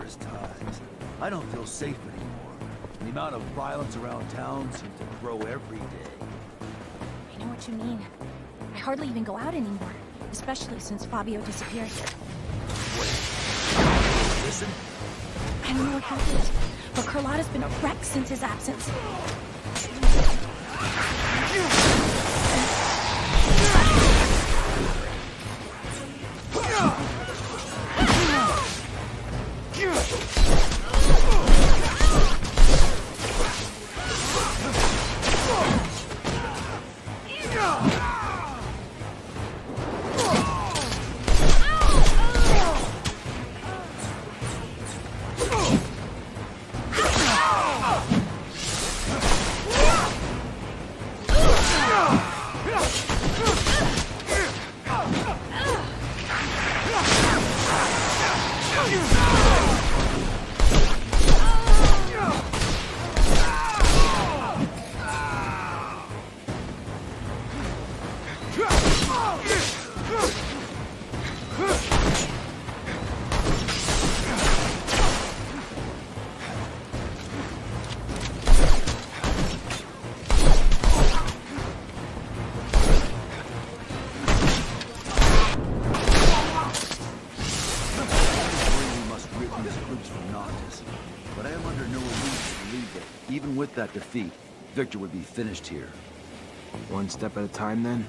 hardest times. I don't feel safe anymore. The amount of violence around town seems to grow every day. I know what you mean. I hardly even go out anymore, especially since Fabio disappeared. Wait. Listen? I don't know what happened, but Carlotta's been a wreck since his absence. With that defeat, Victor would be finished here. One step at a time, then?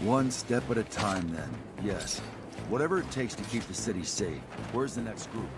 One step at a time, then. Yes. Whatever it takes to keep the city safe. Where's the next group?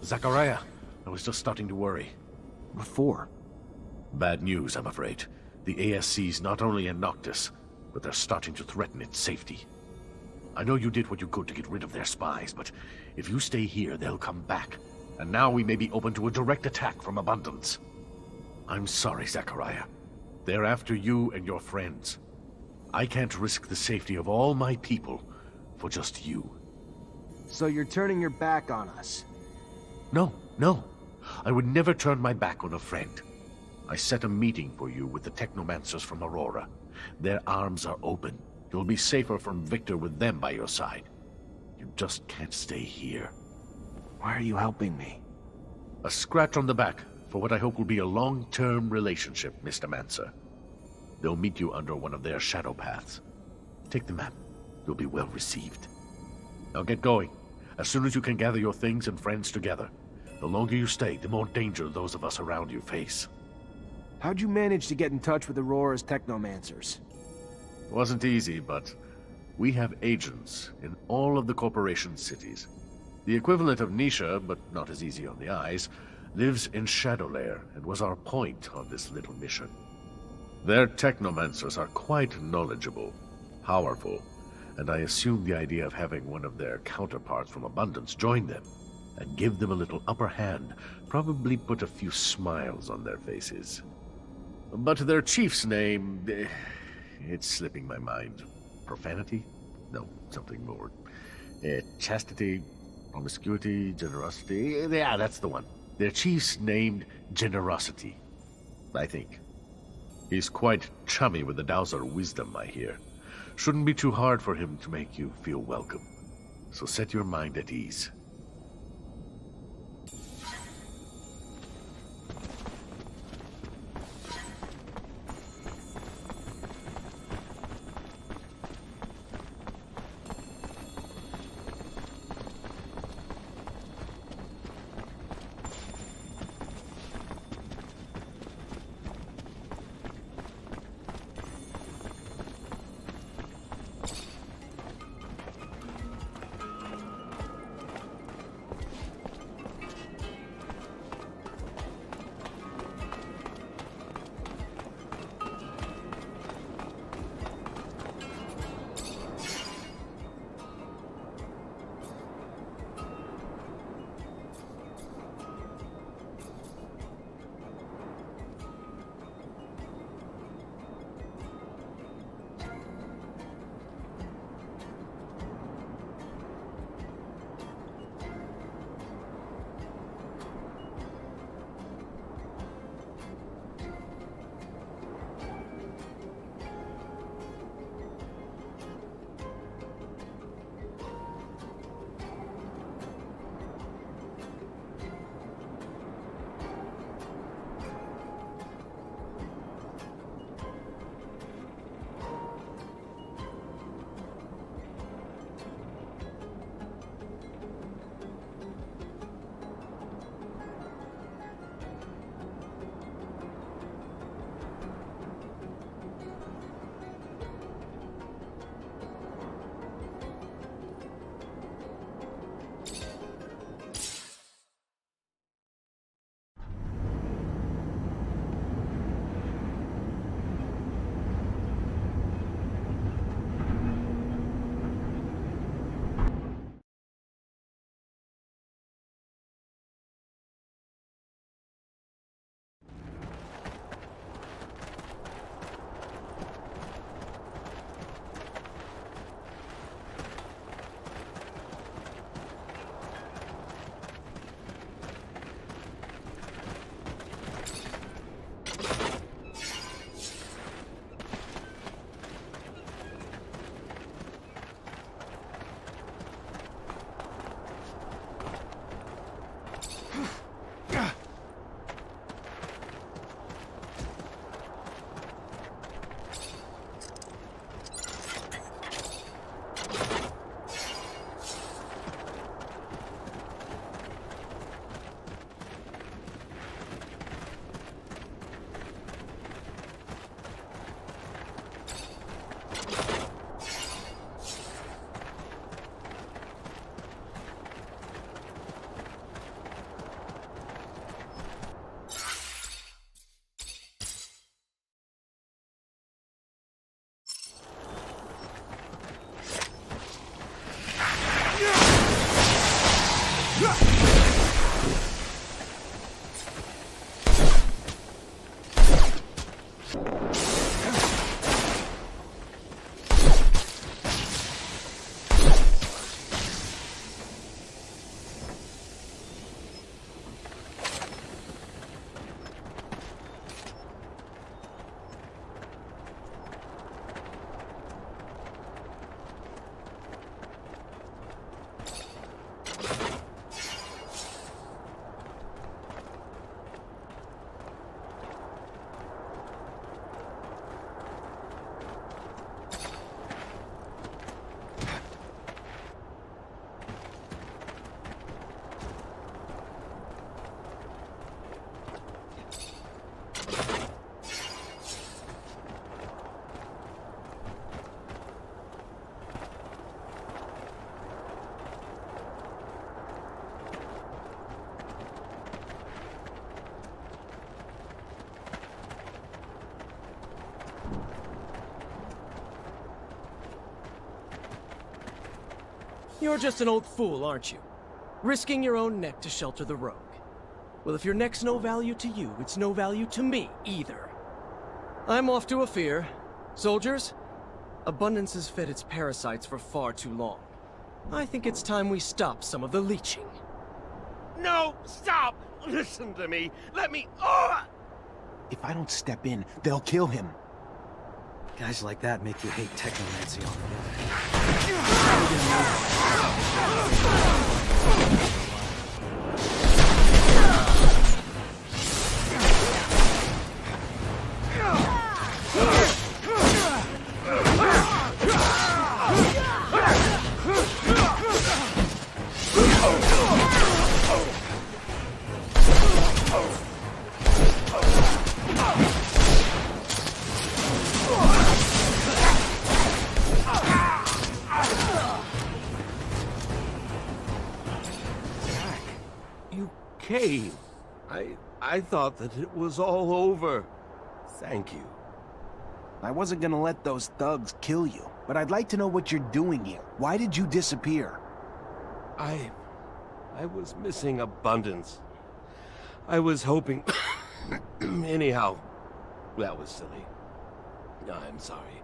Zachariah, I was just starting to worry. Before. Bad news, I'm afraid. The ASC's not only in Noctis, but they're starting to threaten its safety. I know you did what you could to get rid of their spies, but if you stay here, they'll come back. And now we may be open to a direct attack from Abundance. I'm sorry, Zachariah. They're after you and your friends. I can't risk the safety of all my people for just you. So you're turning your back on us? No. I would never turn my back on a friend. I set a meeting for you with the Technomancers from Aurora. Their arms are open. You'll be safer from Victor with them by your side. You just can't stay here. Why are you helping me? A scratch on the back for what I hope will be a long-term relationship, Mr. Mancer. They'll meet you under one of their shadow paths. Take the map. You'll be well received. Now get going. As soon as you can gather your things and friends together. The longer you stay, the more danger those of us around you face. How'd you manage to get in touch with Aurora's Technomancers? Wasn't easy, but we have agents in all of the corporation's cities. The equivalent of Nisha, but not as easy on the eyes, lives in Shadowlair and was our point on this little mission. Their Technomancers are quite knowledgeable, powerful, and I assume the idea of having one of their counterparts from Abundance join them and give them a little upper hand probably put a few smiles on their faces. But their chief's name, it's slipping my mind. Profanity? No, something more. Chastity, promiscuity, generosity. Yeah, that's the one. Their chief's named Generosity, I think. He's quite chummy with the Dowser wisdom, I hear. Shouldn't be too hard for him to make you feel welcome. So set your mind at ease. You're just an old fool, aren't you? Risking your own neck to shelter the rogue. Well, if your neck's no value to you, it's no value to me either. I'm off to Ophir. Soldiers, Abundance has fed its parasites for far too long. I think it's time we stop some of the leeching. No, stop! Listen to me. Let me. Oh! If I don't step in, they'll kill him. Guys like that make you hate Technomancer altogether. You came. I thought that it was all over. Thank you. I wasn't gonna let those thugs kill you, but I'd like to know what you're doing here. Why did you disappear? I was missing Abundance. I was hoping... Anyhow, that was silly. I'm sorry.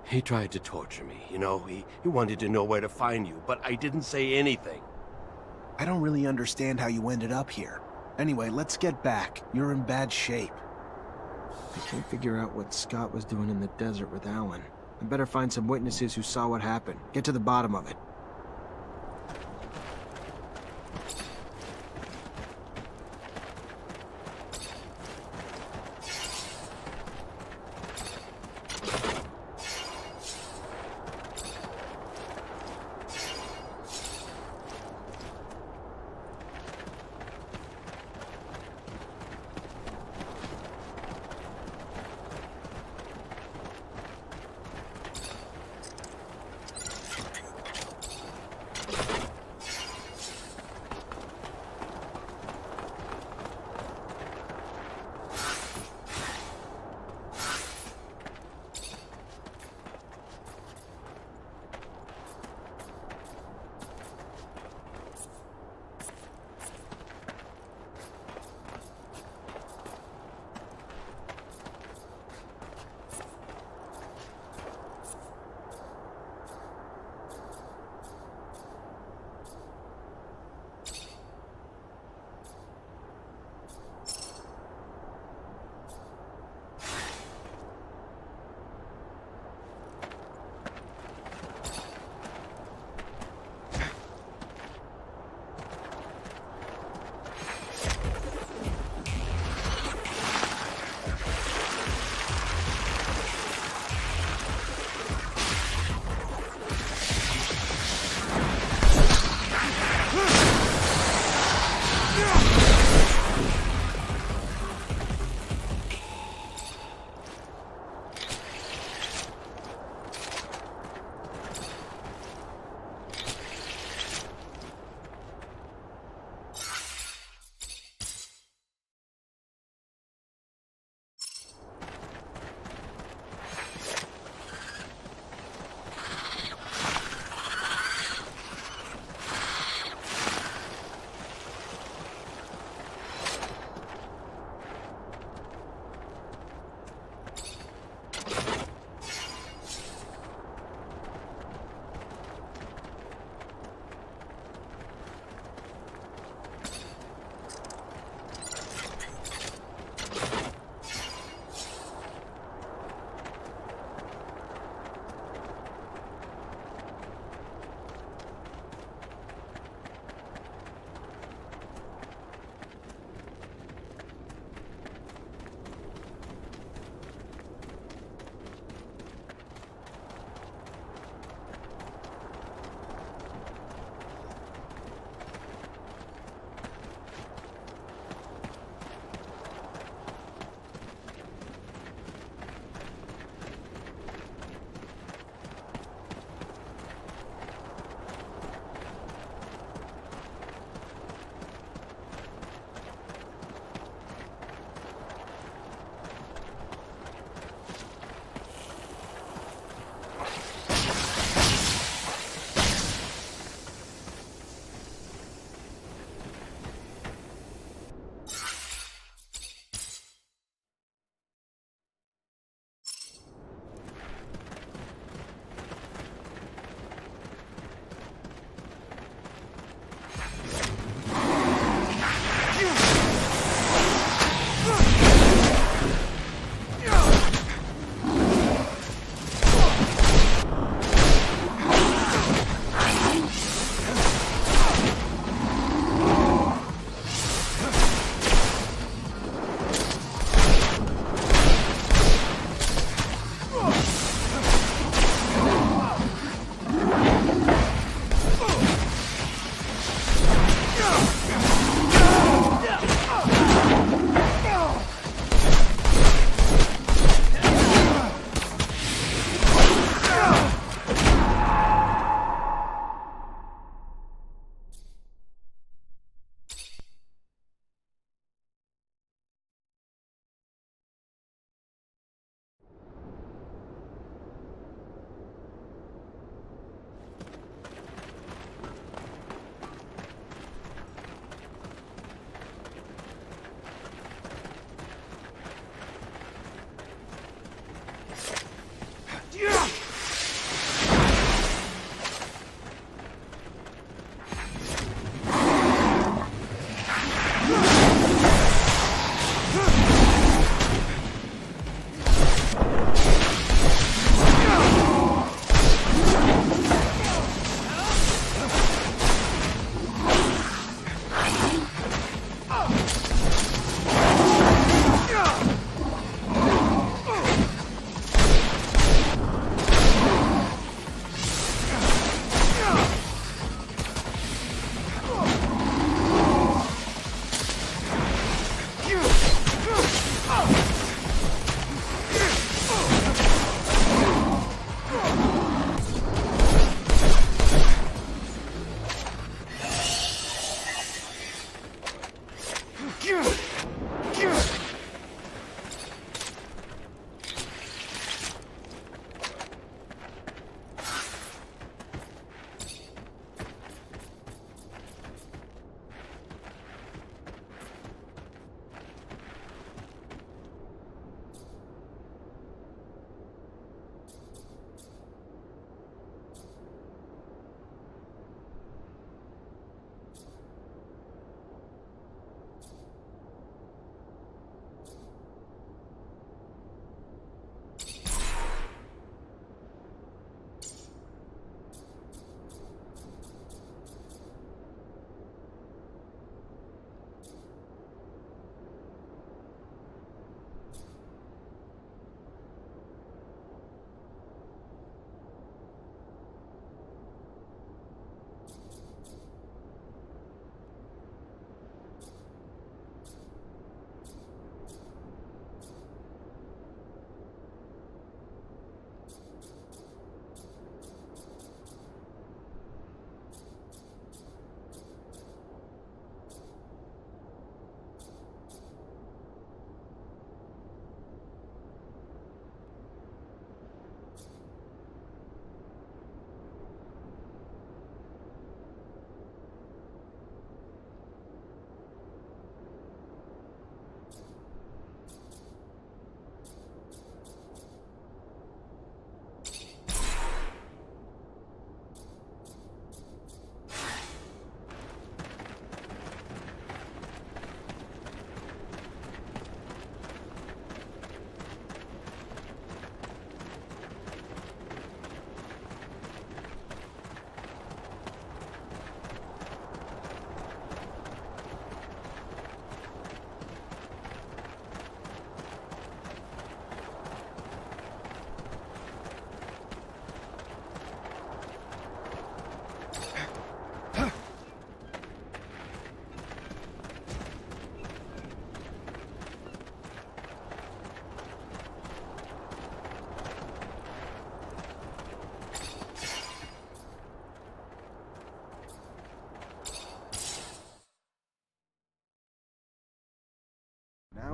He tried to torture me, you know? He wanted to know where to find you, but I didn't say anything. I don't really understand how you ended up here. Anyway, let's get back. You're in bad shape. I can't figure out what Scott was doing in the desert with Alan. I better find some witnesses who saw what happened. Get to the bottom of it.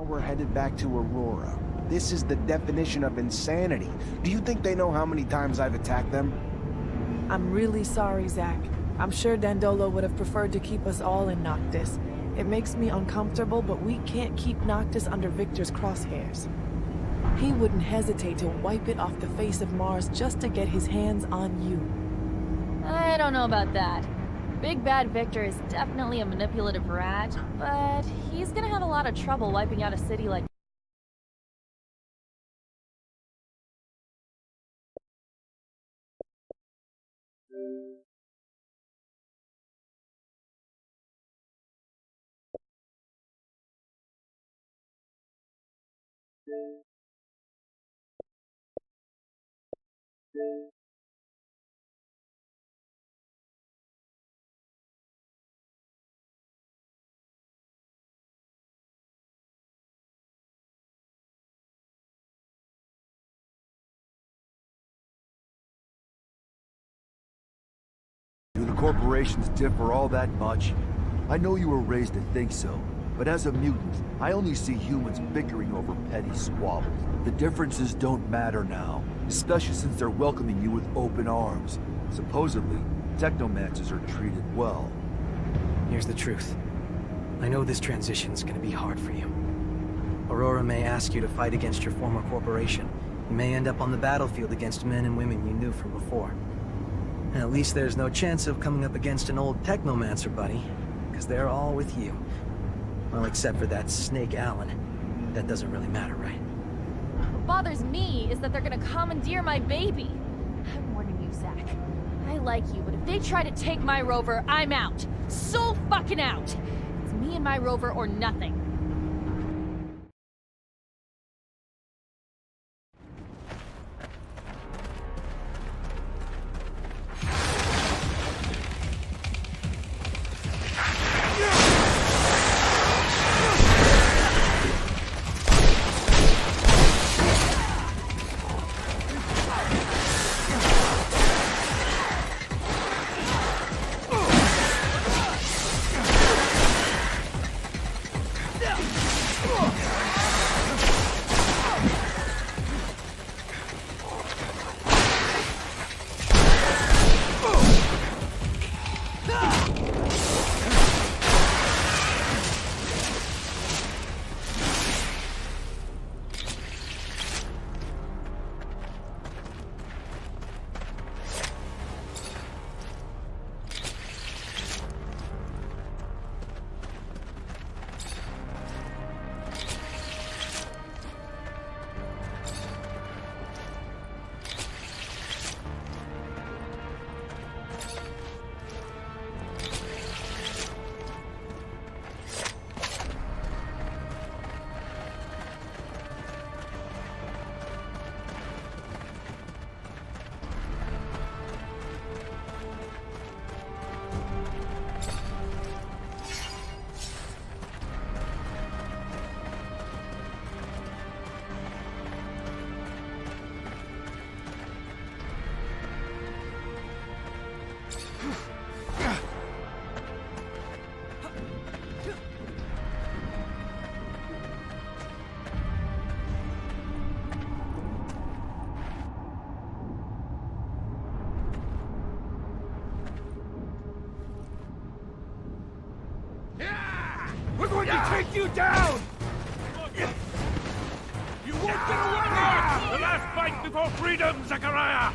we're headed back to Aurora. This is the definition of insanity. Do you think they know how many times I've attacked them? I'm really sorry, Zach. I'm sure Dandolo would have preferred to keep us all in Noctis. It makes me uncomfortable, but we can't keep Noctis under Victor's crosshairs. He wouldn't hesitate to wipe it off the face of Mars just to get his hands on you. I don't know about that. Big Bad Victor is definitely a manipulative rat, but he's gonna have a lot of trouble wiping out a city like... Do the corporations differ all that much? I know you were raised to think so, but as a mutant, I only see humans bickering over petty squabbles. The differences don't matter now, especially since they're welcoming you with open arms. Supposedly, Technomancers are treated well. Here's the truth. I know this transition's gonna be hard for you. Aurora may ask you to fight against your former corporation. You may end up on the battlefield against men and women you knew from before. At least there's no chance of coming up against an old Technomancer buddy, because they're all with you. Well, except for that Snake Allen. That doesn't really matter, right? What bothers me is that they're gonna commandeer my baby. I'm warning you, Zach. I like you, but if they try to take my rover, I'm out. So fucking out! It's me and my rover or nothing. We're going to take you down! You won't get away! The last fight before freedom, Zachariah!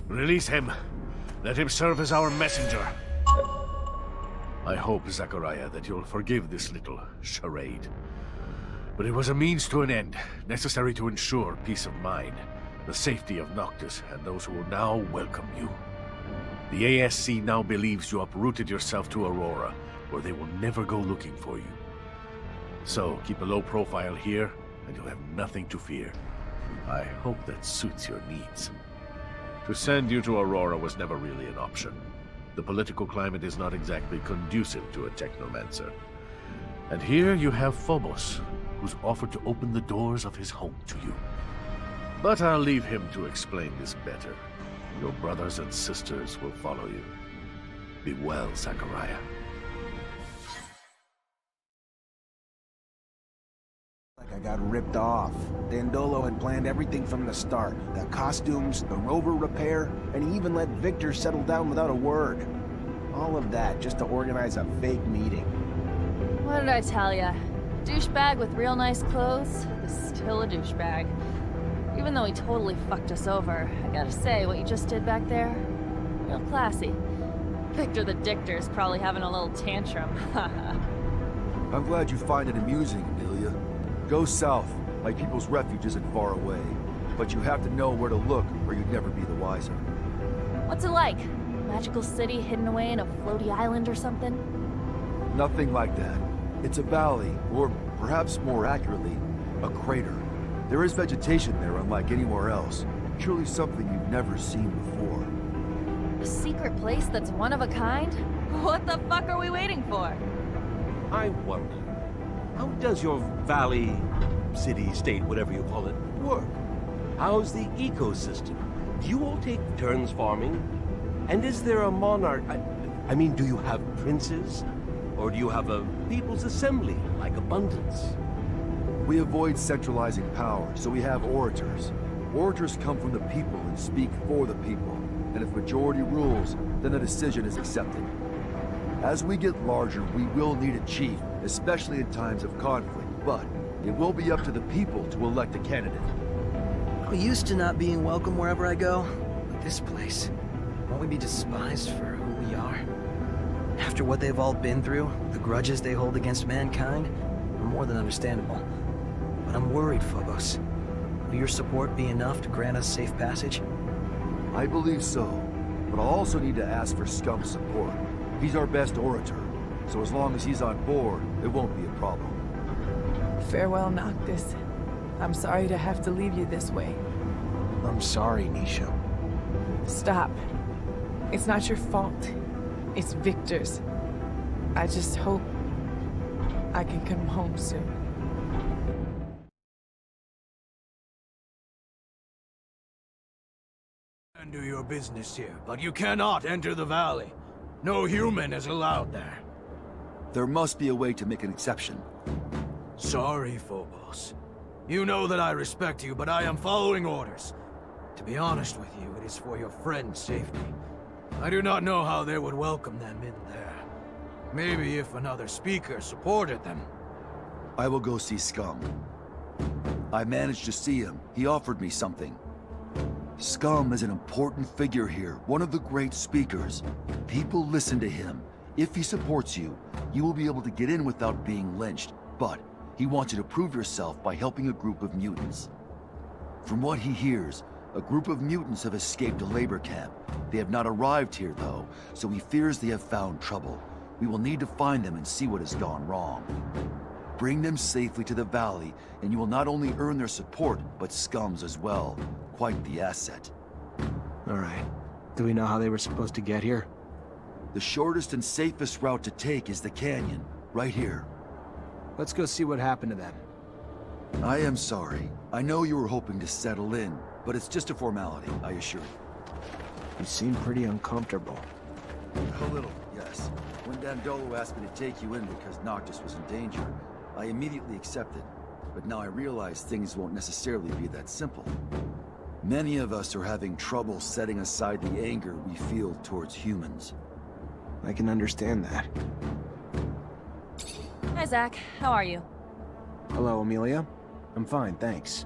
Release him. Let him serve as our messenger. I hope, Zachariah, that you'll forgive this little charade. But it was a means to an end, necessary to ensure peace of mind, the safety of Noctis, and those who will now welcome you. The ASC now believes you uprooted yourself to Aurora, where they will never go looking for you. So, keep a low profile here, and you'll have nothing to fear. I hope that suits your needs. To send you to Aurora was never really an option. The political climate is not exactly conducive to a Technomancer. And here you have Phobos, who's offered to open the doors of his home to you. But I'll leave him to explain this better. Your brothers and sisters will follow you. Be well, Zachariah. Like I got ripped off. Dandolo had planned everything from the start. The costumes, the rover repair, and he even let Victor settle down without a word. All of that just to organize a fake meeting. What did I tell ya? Douchebag with real nice clothes is still a douchebag. Even though he totally fucked us over, I gotta say, what you just did back there, real classy. Victor the Dictor's probably having a little tantrum. I'm glad you find it amusing, Amelia. Go south. My people's refuge isn't far away. But you have to know where to look, or you'd never be the wiser. What's it like? Magical city hidden away in a floaty island or something? Nothing like that. It's a valley, or perhaps more accurately, a crater. There is vegetation there unlike anywhere else. Truly something you've never seen before. A secret place that's one of a kind? What the fuck are we waiting for? I wonder, how does your valley, city, state, whatever you call it, work? How's the ecosystem? Do you all take turns farming? And is there a monarch? I mean, do you have princes? Or do you have a people's assembly, like Abundance? We avoid centralizing power, so we have orators. Orators come from the people and speak for the people. And if majority rules, then a decision is accepted. As we get larger, we will need a chief, especially in times of conflict, but it will be up to the people to elect a candidate. I'm used to not being welcome wherever I go, but this place, won't we be despised for who we are? After what they've all been through, the grudges they hold against mankind, are more than understandable. But I'm worried, Phobos. Will your support be enough to grant us safe passage? I believe so, but I'll also need to ask for Scum's support. He's our best orator, so as long as he's on board, it won't be a problem. Farewell, Noctis. I'm sorry to have to leave you this way. I'm sorry, Nisha. Stop. It's not your fault. It's Victor's. I just hope I can come home soon. And do your business here, but you cannot enter the valley. No human is allowed there. There must be a way to make an exception. Sorry, Phobos. You know that I respect you, but I am following orders. To be honest with you, it is for your friend's safety. I do not know how they would welcome them in there. Maybe if another speaker supported them. I will go see Scum. I managed to see him. He offered me something. Scum is an important figure here, one of the great speakers. People listen to him. If he supports you, you will be able to get in without being lynched. But he wants you to prove yourself by helping a group of mutants. From what he hears, a group of mutants have escaped a labor camp. They have not arrived here, though, so he fears they have found trouble. We will need to find them and see what has gone wrong. Bring them safely to the valley, and you will not only earn their support, but Scum's as well. Quite the asset. All right. Do we know how they were supposed to get here? The shortest and safest route to take is the canyon, right here. Let's go see what happened to them. I am sorry. I know you were hoping to settle in, but it's just a formality, I assure you. You seem pretty uncomfortable. A little, yes. When Dandolo asked me to take you in because Noctis was in danger, I immediately accepted. but now I realize things won't necessarily be that simple. Many of us are having trouble setting aside the anger we feel towards humans. I can understand that. Hi, Zach. How are you? Hello, Amelia. I'm fine, thanks.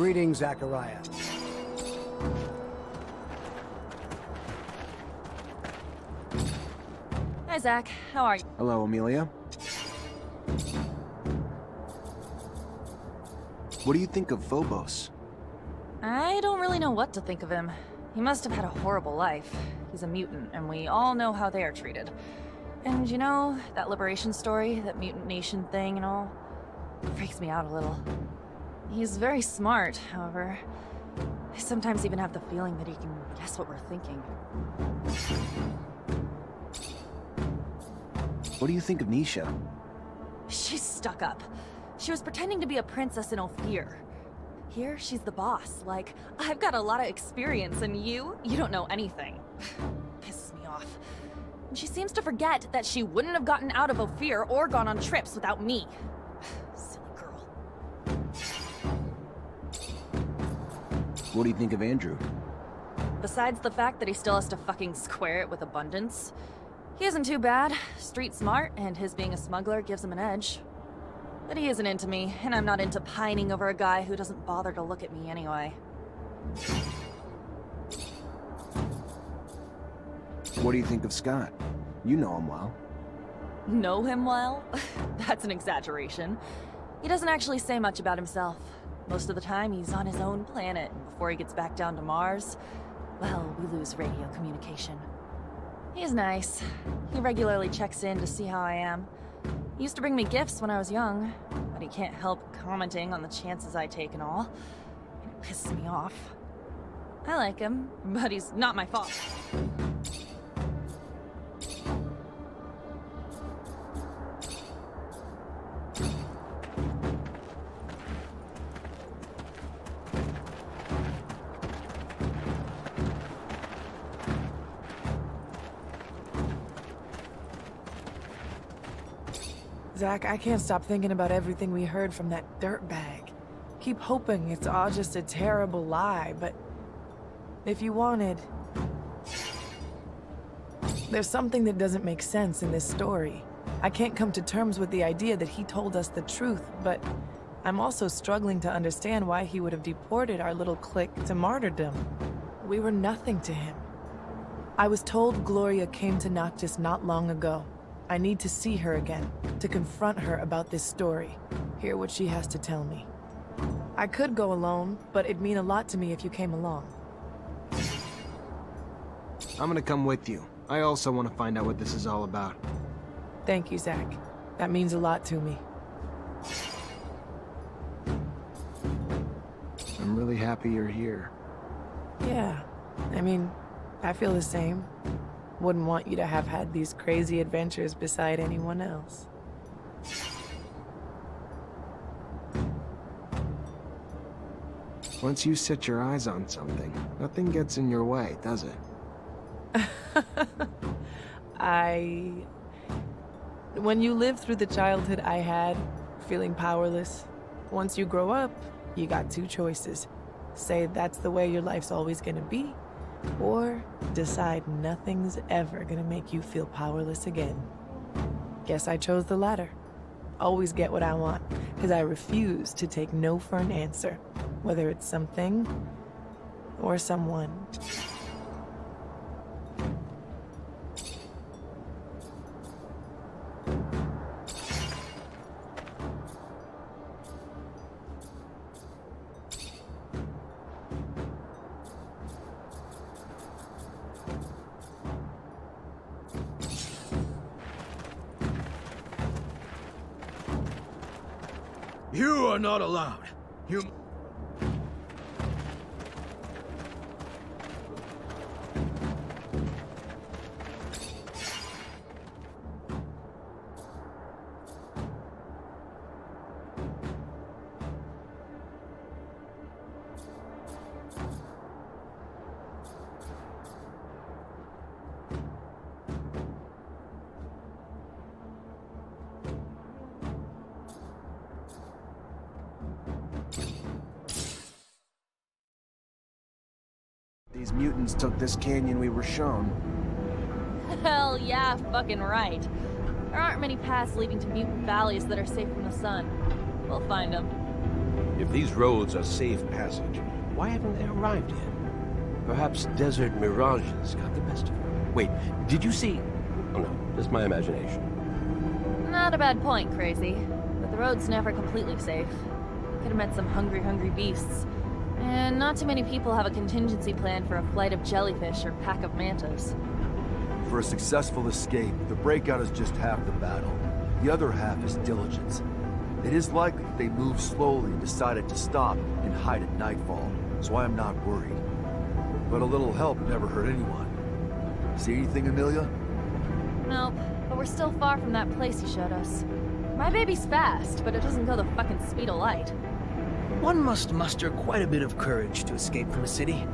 Greetings, Zachariah. Hi, Zach. How are you? Hello, Amelia. What do you think of Phobos? I don't really know what to think of him. He must have had a horrible life. He's a mutant, and we all know how they are treated. And you know, that liberation story, that mutant nation thing and all, freaks me out a little. He's very smart, however. I sometimes even have the feeling that he can guess what we're thinking. What do you think of Nisha? She's stuck up. She was pretending to be a princess in Ophir. Here, she's the boss. Like, I've got a lot of experience, and you don't know anything. Pisses me off. And she seems to forget that she wouldn't have gotten out of Ophir or gone on trips without me. Silly girl. What do you think of Andrew? Besides the fact that he still has to fucking square it with abundance, he isn't too bad. Street smart, and his being a smuggler gives him an edge. But he isn't into me, and I'm not into pining over a guy who doesn't bother to look at me anyway. What do you think of Scott? You know him well. Know him well? That's an exaggeration. He doesn't actually say much about himself. Most of the time, he's on his own planet, and before he gets back down to Mars, well, we lose radio communication. He's nice. He regularly checks in to see how I am. He used to bring me gifts when I was young, but he can't help commenting on the chances I take and all. It pisses me off. I like him, but he's not my father. Zach, I can't stop thinking about everything we heard from that dirtbag. Keep hoping it's all just a terrible lie, but if you wanted... There's something that doesn't make sense in this story. I can't come to terms with the idea that he told us the truth, but I'm also struggling to understand why he would have deported our little clique to martyrdom. We were nothing to him. I was told Gloria came to Noctis not long ago. I need to see her again, to confront her about this story, hear what she has to tell me. I could go alone, but it'd mean a lot to me if you came along. I'm gonna come with you. I also want to find out what this is all about. Thank you, Zach. That means a lot to me. I'm really happy you're here. Yeah, I mean, I feel the same. Wouldn't want you to have had these crazy adventures beside anyone else. Once you set your eyes on something, nothing gets in your way, does it? When you live through the childhood I had, feeling powerless, once you grow up, you got two choices. Say that's the way your life's always gonna be, or decide nothing's ever gonna make you feel powerless again. Guess I chose the latter. Always get what I want, because I refuse to take no for an answer, whether it's something or someone. You are not allowed. You... These mutants took this canyon we were shown. Hell yeah, fucking right. There aren't many paths leading to mutant valleys that are safe from the sun. We'll find them. If these roads are safe passage, why haven't they arrived yet? Perhaps desert mirages got the best of them. Wait, did you see... Oh no, just my imagination. Not a bad point, Crazy. But the road's never completely safe. Could have met some hungry beasts. And not too many people have a contingency plan for a flight of jellyfish or pack of mantas. For a successful escape, the breakout is just half the battle. The other half is diligence. It is likely that they moved slowly and decided to stop and hide at nightfall, so I am not worried. But a little help never hurt anyone. See anything, Amelia? Nope, but we're still far from that place you showed us. My baby's fast, but it doesn't go the fucking speed of light. One must muster quite a bit of courage to escape from a city,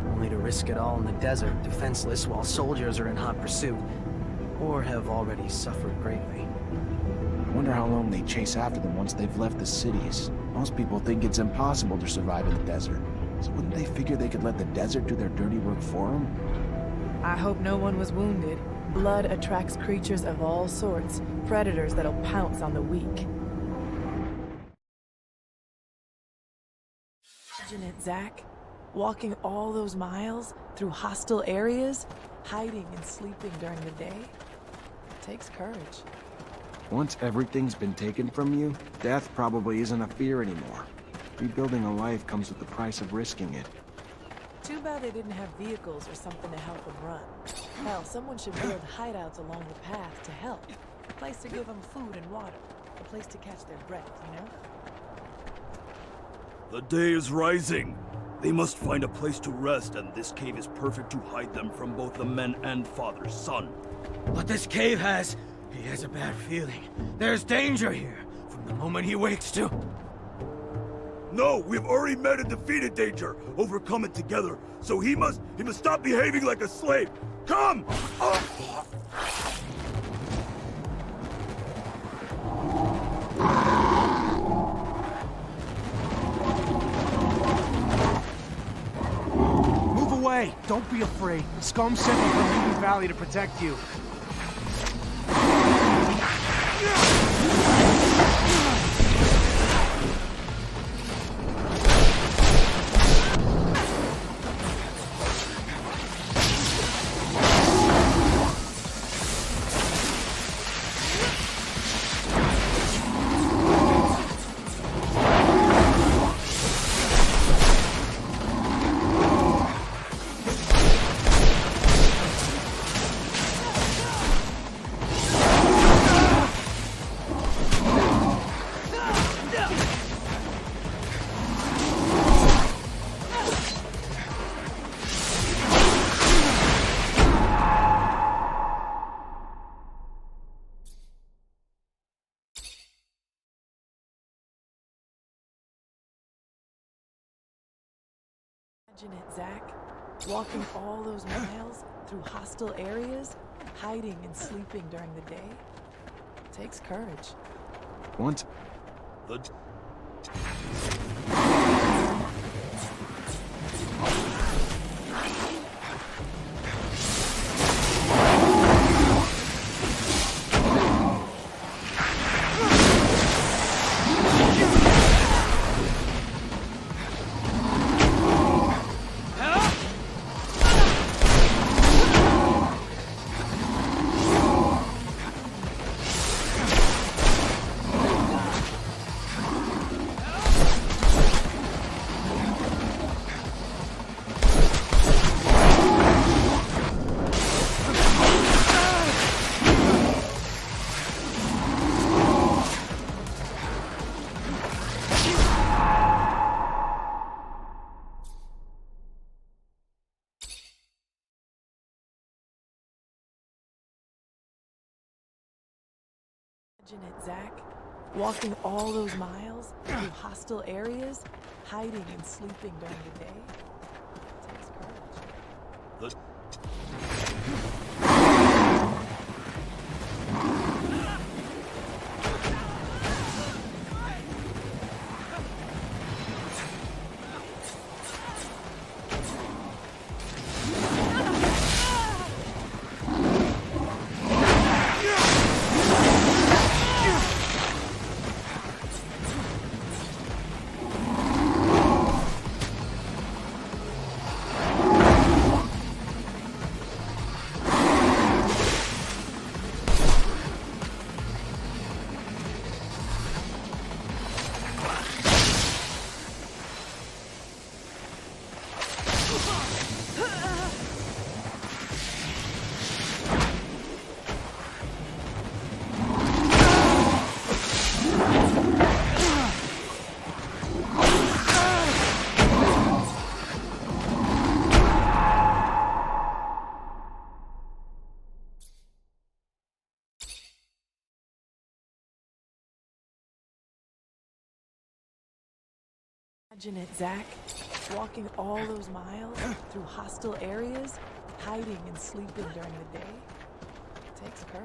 only to risk it all in the desert, defenseless while soldiers are in hot pursuit, or have already suffered greatly. I wonder how long they chase after them once they've left the cities. Most people think it's impossible to survive in the desert. So wouldn't they figure they could let the desert do their dirty work for them? I hope no one was wounded. Blood attracts creatures of all sorts, predators that'll pounce on the weak. Imagine it, Zach. Walking all those miles through hostile areas, hiding and sleeping during the day. It takes courage. Once everything's been taken from you, death probably isn't a fear anymore. Rebuilding a life comes with the price of risking it. Too bad they didn't have vehicles or something to help them run. Hell, someone should build hideouts along the path to help. A place to give them food and water. A place to catch their breath, you know? The day is rising. They must find a place to rest, and this cave is perfect to hide them from both the men and father's son. But this cave has... he has a bad feeling. There's danger here, from the moment he wakes to... No, we've already met and defeated danger, overcome it together. So he must stop behaving like a slave. Come! Move away! Don't be afraid. Scum sent me from Mutant Valley to protect you. Imagine it, Zach. Walking all those miles through hostile areas, hiding and sleeping during the day. It takes courage. Once... The... Imagine it, Zach. Walking all those miles through hostile areas, hiding and sleeping during the day. It takes courage. Imagine it, Zach. Walking all those miles through hostile areas, hiding and sleeping during the day. It takes courage.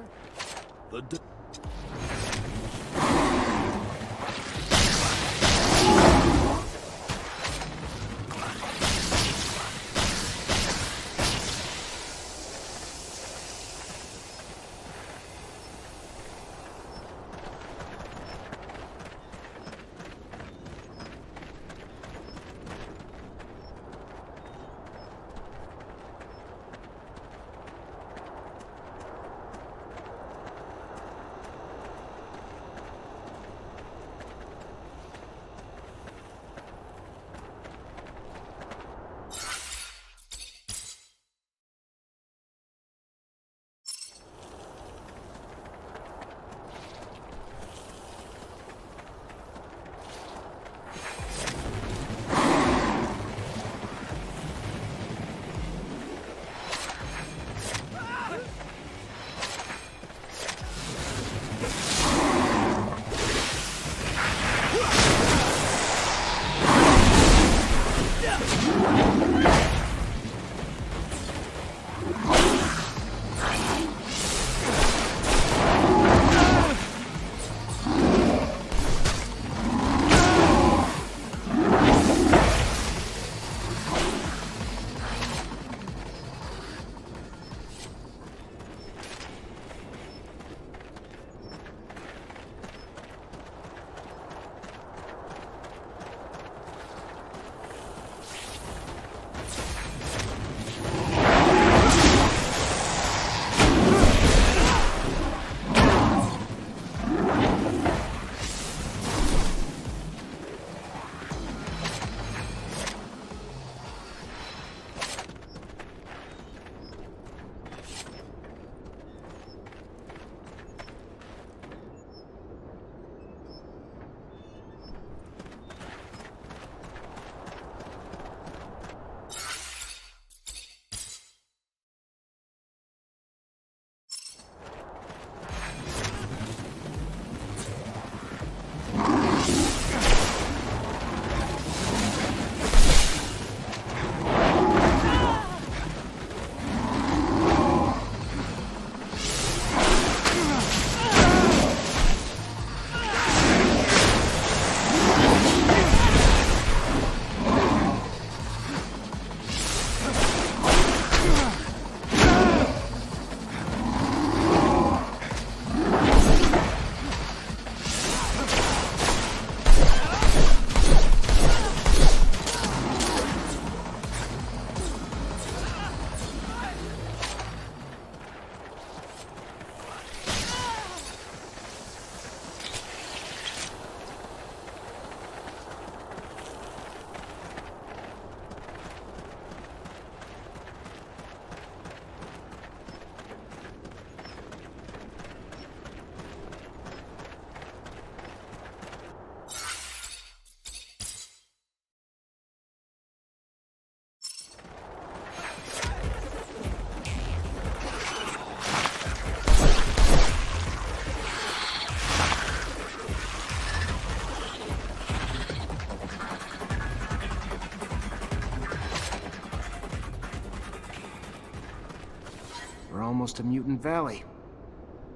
Almost to Mutant Valley.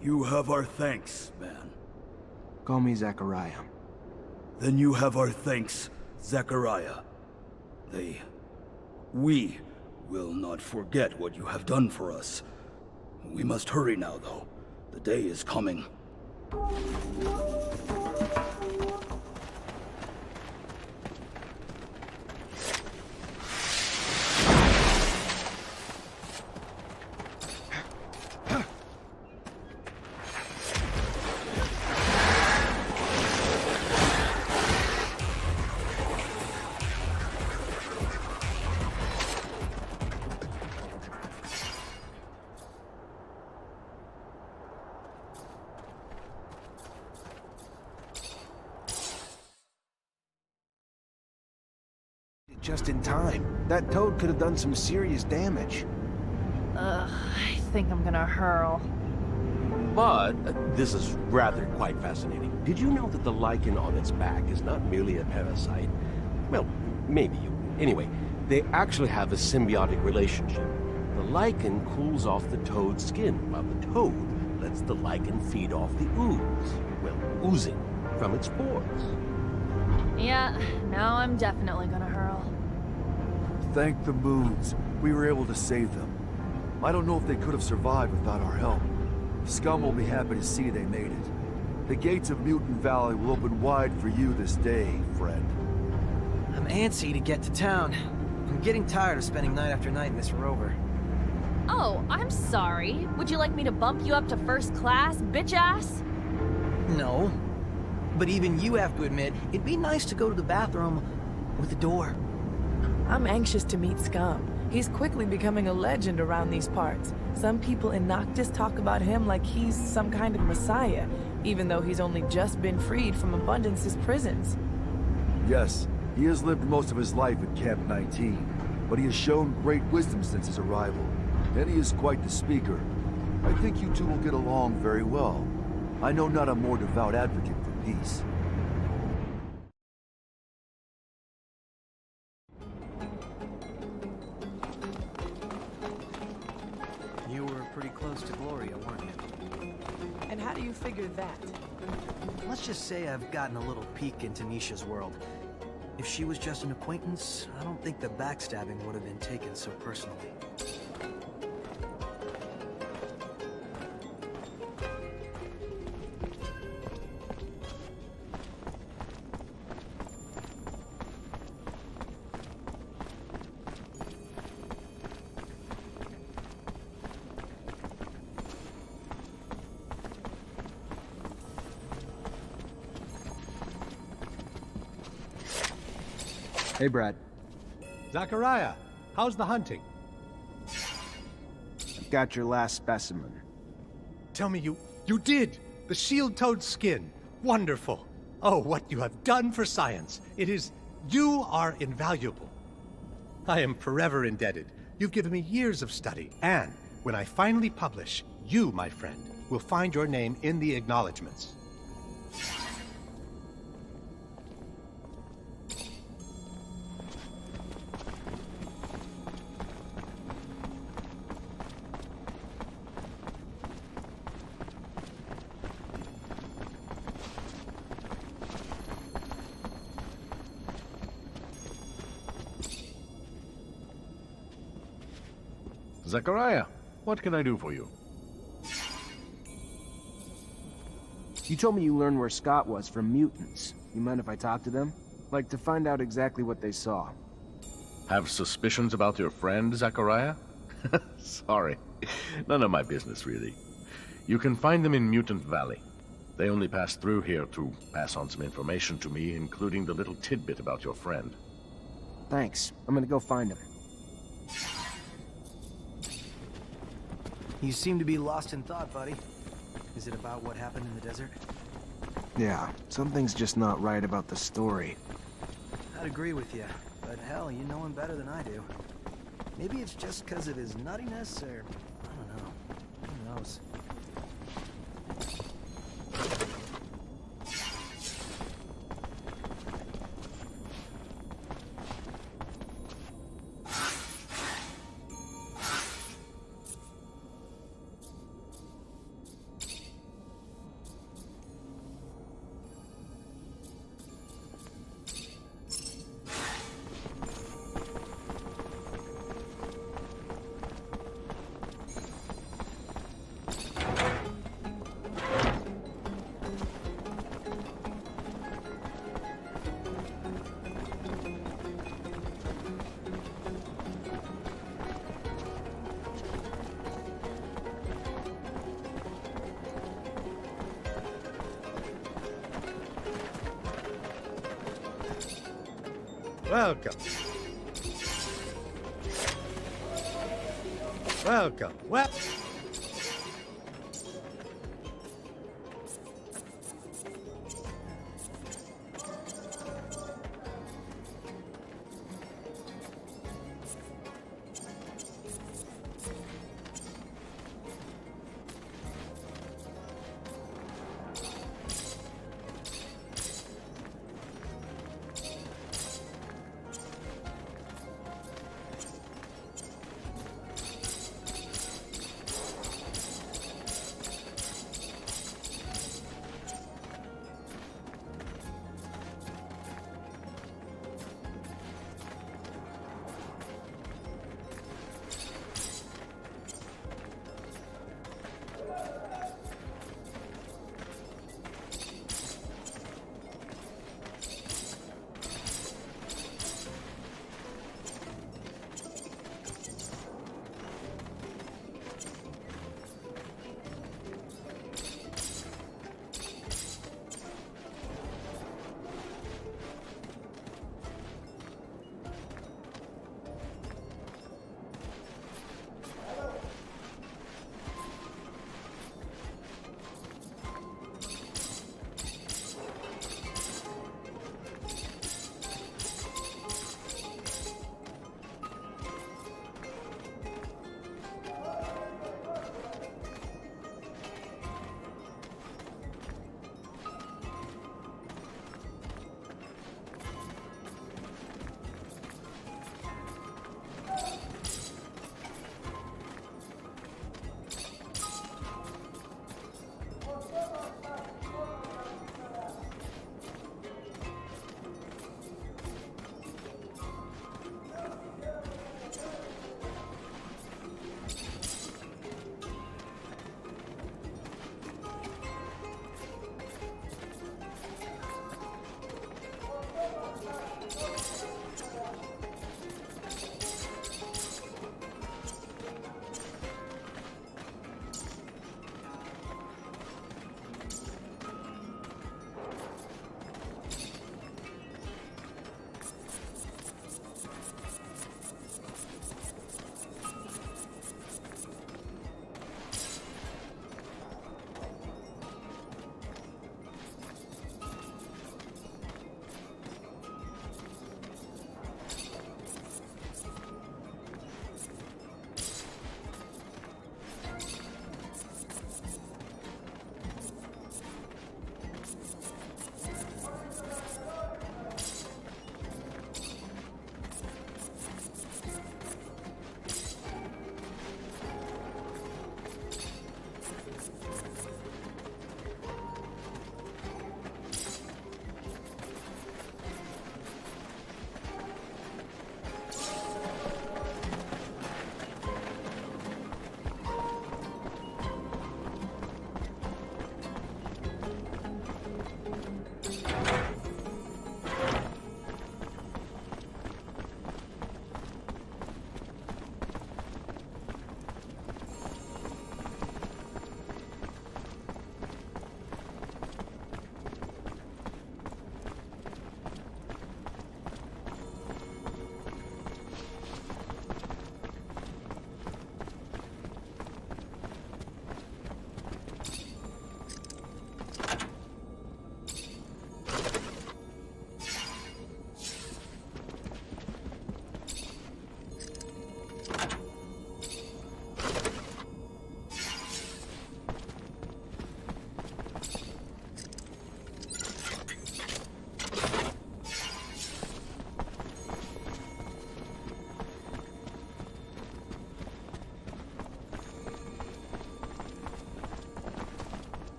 You have our thanks, man. Call me Zachariah. Then you have our thanks, Zachariah. We will not forget what you have done for us. We must hurry now, though. The day is coming. Just in time. That toad could have done some serious damage. I think I'm gonna hurl. But this is rather quite fascinating. Did you know that the lichen on its back is not merely a parasite, Well, maybe you. Anyway, they actually have a symbiotic relationship. The lichen cools off the toad's skin, while the toad lets the lichen feed off the ooze. Well, oozing from its pores. Yeah, now I'm definitely gonna hurl. Thank the moons. We were able to save them. I don't know if they could have survived without our help. Scum will be happy to see they made it. The gates of Mutant Valley will open wide for you this day, friend. I'm antsy to get to town. I'm getting tired of spending night after night in this rover. Oh, I'm sorry. Would you like me to bump you up to first class, bitch ass? No. But even you have to admit, it'd be nice to go to the bathroom with a door. I'm anxious to meet Scum. He's quickly becoming a legend around these parts. Some people in Noctis talk about him like he's some kind of messiah, even though he's only just been freed from Abundance's prisons. Yes, he has lived most of his life at Camp 19, but he has shown great wisdom since his arrival, and he is quite the speaker. I think you two will get along very well. I know not a more devout advocate for peace. You were pretty close to Gloria, weren't you? And how do you figure that? Let's just say I've gotten a little peek into Nisha's world. If she was just an acquaintance, I don't think the backstabbing would have been taken so personally. Hey, Brad. Zachariah, how's the hunting? I've got your last specimen. Tell me you did! The shield toad skin! Wonderful! Oh, what you have done for science! You are invaluable. I am forever indebted. You've given me years of study, and when I finally publish, you, my friend, will find your name in the acknowledgements. Zachariah, what can I do for you? You told me you learned where Scott was from mutants. You mind if I talk to them? Like to find out exactly what they saw. Have suspicions about your friend, Zachariah? Sorry. None of my business, really. You can find them in Mutant Valley. They only passed through here to pass on some information to me, including the little tidbit about your friend. Thanks. I'm gonna go find him. You seem to be lost in thought, buddy. Is it about what happened in the desert? Yeah, something's just not right about the story. I'd agree with you, but hell, you know him better than I do. Maybe it's just because of his nuttiness, or... I don't know. Who knows? Welcome. Welcome. Well...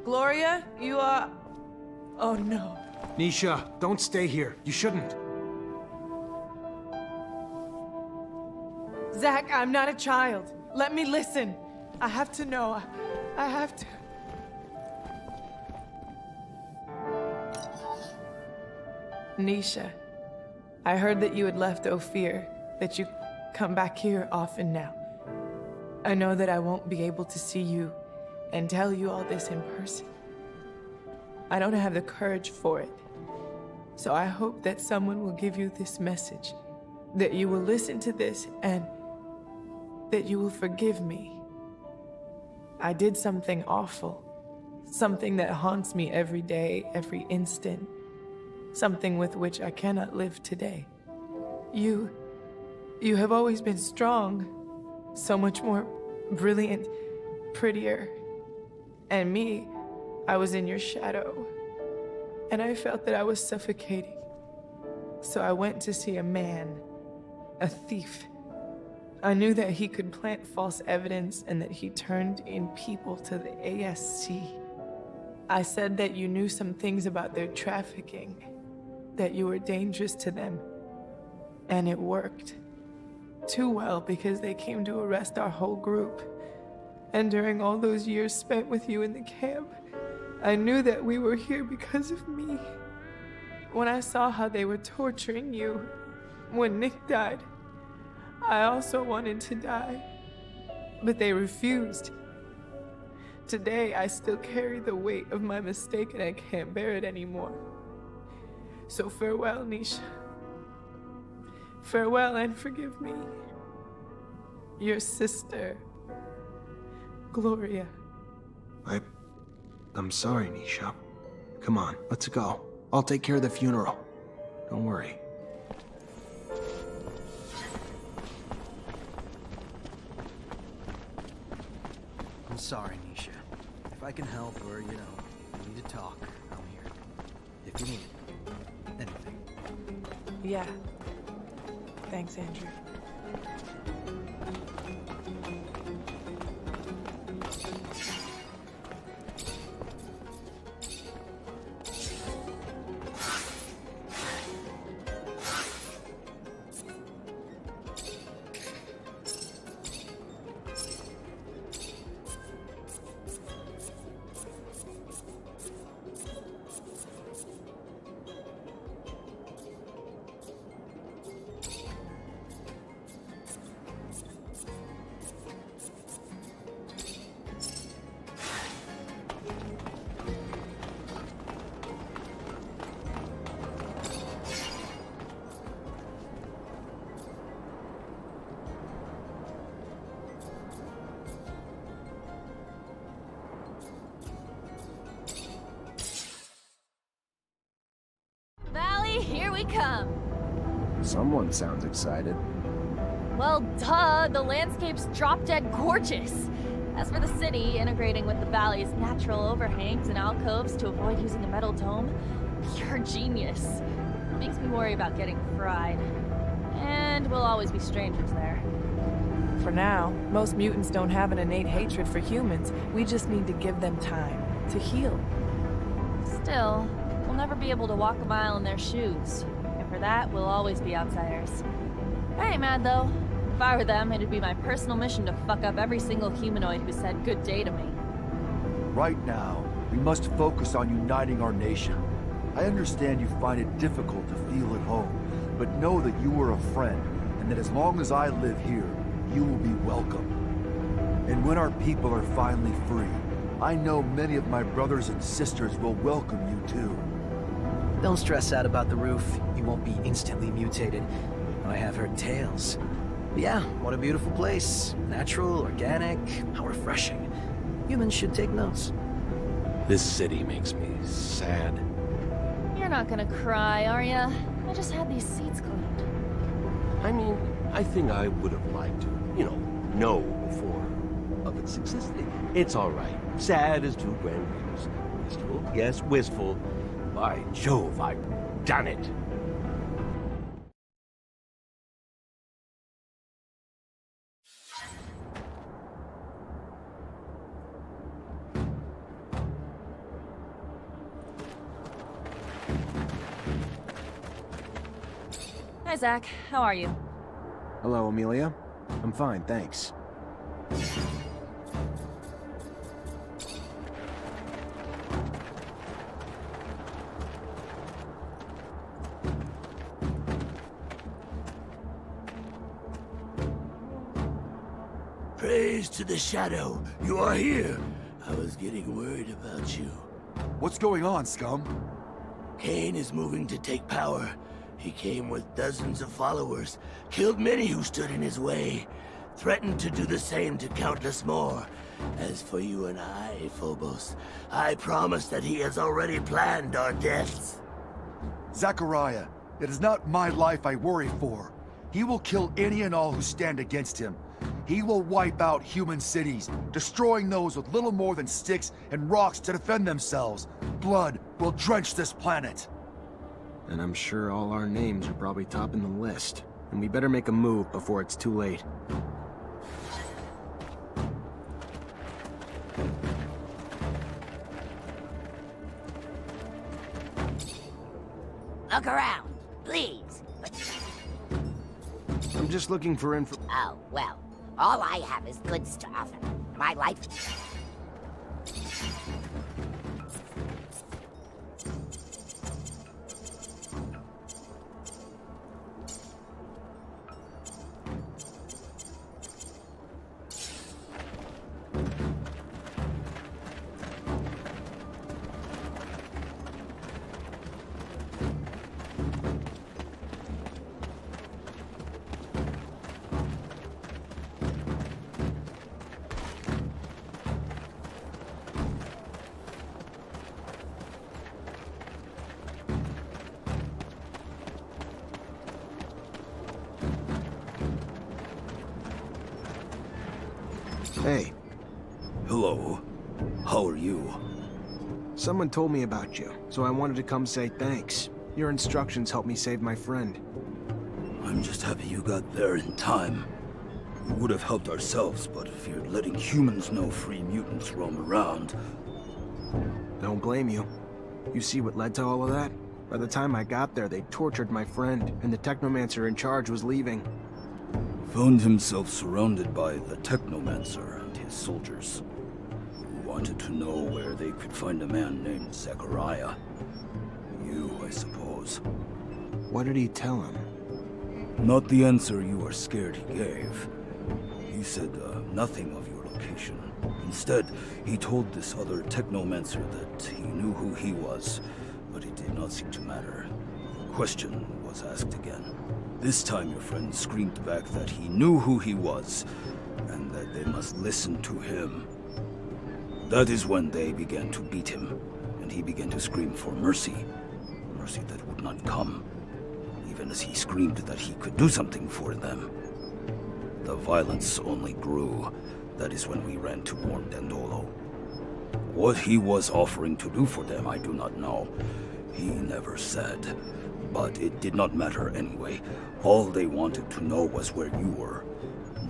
Gloria, you are... Oh no. Nisha, don't stay here. You shouldn't. Zach, I'm not a child. Let me listen. I have to know. I have to... Nisha, I heard that you had left Ophir, that you come back here often now. I know that I won't be able to see you and tell you all this in person. I don't have the courage for it. So I hope that someone will give you this message, that you will listen to this and that you will forgive me. I did something awful, something that haunts me every day, every instant, something with which I cannot live today. You have always been strong, so much more brilliant, prettier. And me, I was in your shadow, and I felt that I was suffocating. So I went to see a man, a thief. I knew that he could plant false evidence and that he turned in people to the ASC. I said that you knew some things about their trafficking, that you were dangerous to them, and it worked. Too well, because they came to arrest our whole group. And during all those years spent with you in the camp, I knew that we were here because of me. When I saw how they were torturing you, when Nick died, I also wanted to die, but they refused. Today, I still carry the weight of my mistake and I can't bear it anymore. So farewell, Nisha. Farewell and forgive me. Your sister, Gloria. I'm sorry, Nisha. Come on, let's go. I'll take care of the funeral. Don't worry. I'm sorry, Nisha. If I can help or, you need to talk, I'm here. If you need anything. Yeah. Thanks, Andrew. Here we come. Someone sounds excited. Well, duh, the landscape's drop-dead gorgeous. As for the city, integrating with the valley's natural overhangs and alcoves to avoid using a metal dome, pure genius. It makes me worry about getting fried. And we'll always be strangers there. For now, most mutants don't have an innate hatred for humans. We just need to give them time to heal. Still, we'll never be able to walk a mile in their shoes. And for that, we'll always be outsiders. I ain't mad, though. If I were them, it'd be my personal mission to fuck up every single humanoid who said good day to me. Right now, we must focus on uniting our nation. I understand you find it difficult to feel at home, but know that you are a friend, and that as long as I live here, you will be welcome. And when our people are finally free, I know many of my brothers and sisters will welcome you too. Don't stress out about the roof. You won't be instantly mutated. I have heard tales. But yeah, what a beautiful place. Natural, organic, how refreshing. Humans should take notes. This city makes me sad. You're not gonna cry, are ya? I just had these seats cleaned. I mean, I think I would have liked to, know before of its existing. It's all right. Sad is too grand to use. Wistful, yes, wistful. By Jove, I've done it. Hi, Zach. How are you? Hello, Amelia. I'm fine, thanks. Praise to the Shadow. You are here. I was getting worried about you. What's going on, scum? Kane is moving to take power. He came with dozens of followers, killed many who stood in his way, threatened to do the same to countless more. As for you and I, Phobos, I promise that he has already planned our deaths. Zachariah, it is not my life I worry for. He will kill any and all who stand against him. He will wipe out human cities, destroying those with little more than sticks and rocks to defend themselves. Blood will drench this planet. And I'm sure all our names are probably topping the list. And we better make a move before it's too late. Look around, please. I'm just looking for info. Oh, well, all I have is goods to offer. My life... Hey, Hello. How are you? someone told me about you, so I wanted to come say thanks. Your instructions helped me save my friend. I'm just happy you got there in time. We would have helped ourselves, but feared letting humans know free mutants roam around. Don't blame you. You see what led to all of that? By the time I got there, they tortured my friend, and the Technomancer in charge was leaving. Found himself surrounded by the Technomancer and his soldiers, who wanted to know where they could find a man named Zachariah. You, I suppose. What did he tell him? Not the answer you are scared he gave. He said nothing of your location. Instead, he told this other Technomancer that he knew who he was, but it did not seem to matter. The question was asked again. This time your friend screamed back that he knew who he was, and that they must listen to him. That is when they began to beat him, and he began to scream for mercy. Mercy that would not come, even as he screamed that he could do something for them. The violence only grew. That is when we ran to warn Dandolo. What he was offering to do for them, I do not know. He never said. But it did not matter anyway. All they wanted to know was where you were.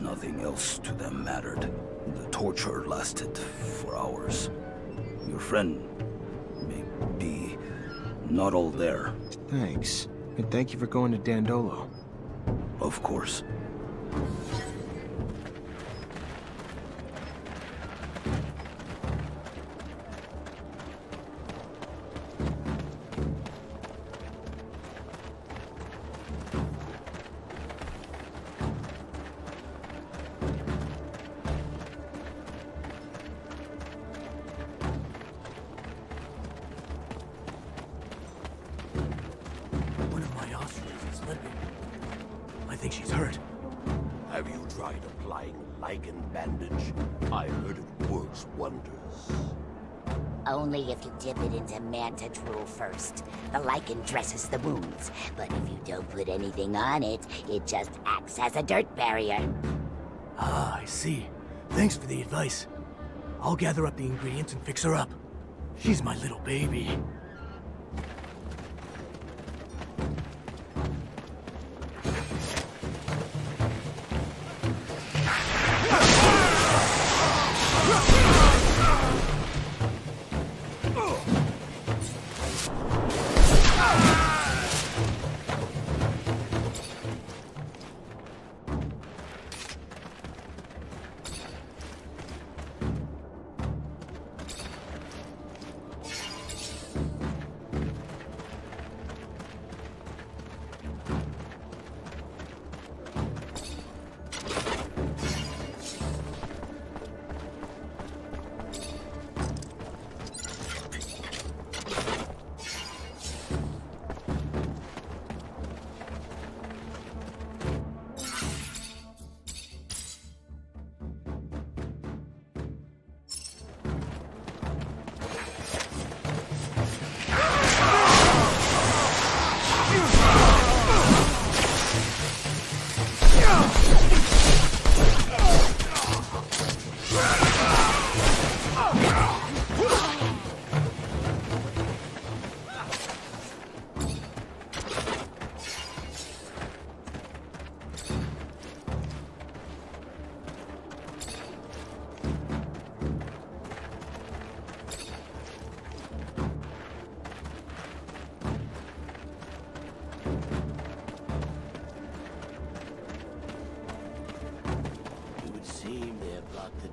Nothing else to them mattered. The torture lasted for hours. Your friend may be not all there. Thanks. And thank you for going to Dandolo. Of course. One of my ospreys is limping. I think she's hurt. Have you tried applying lichen bandage? I heard it works wonders. Only if you dip it into manta drool first. The lichen dresses the wounds, but if you don't put anything on it, it just acts as a dirt barrier. Ah, I see. Thanks for the advice. I'll gather up the ingredients and fix her up. She's my little baby.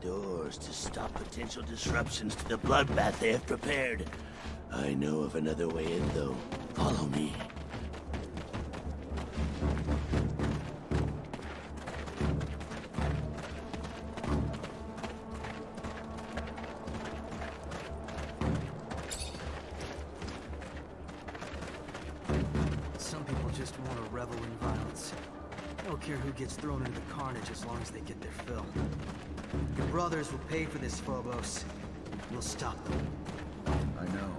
doors to stop potential disruptions to the bloodbath they have prepared. I know of another way in, though. Follow me. Some people just want to revel in violence. They don't care who gets thrown into the carnage as long as they get their fill. Your brothers will pay for this, Phobos. We'll stop them. I know.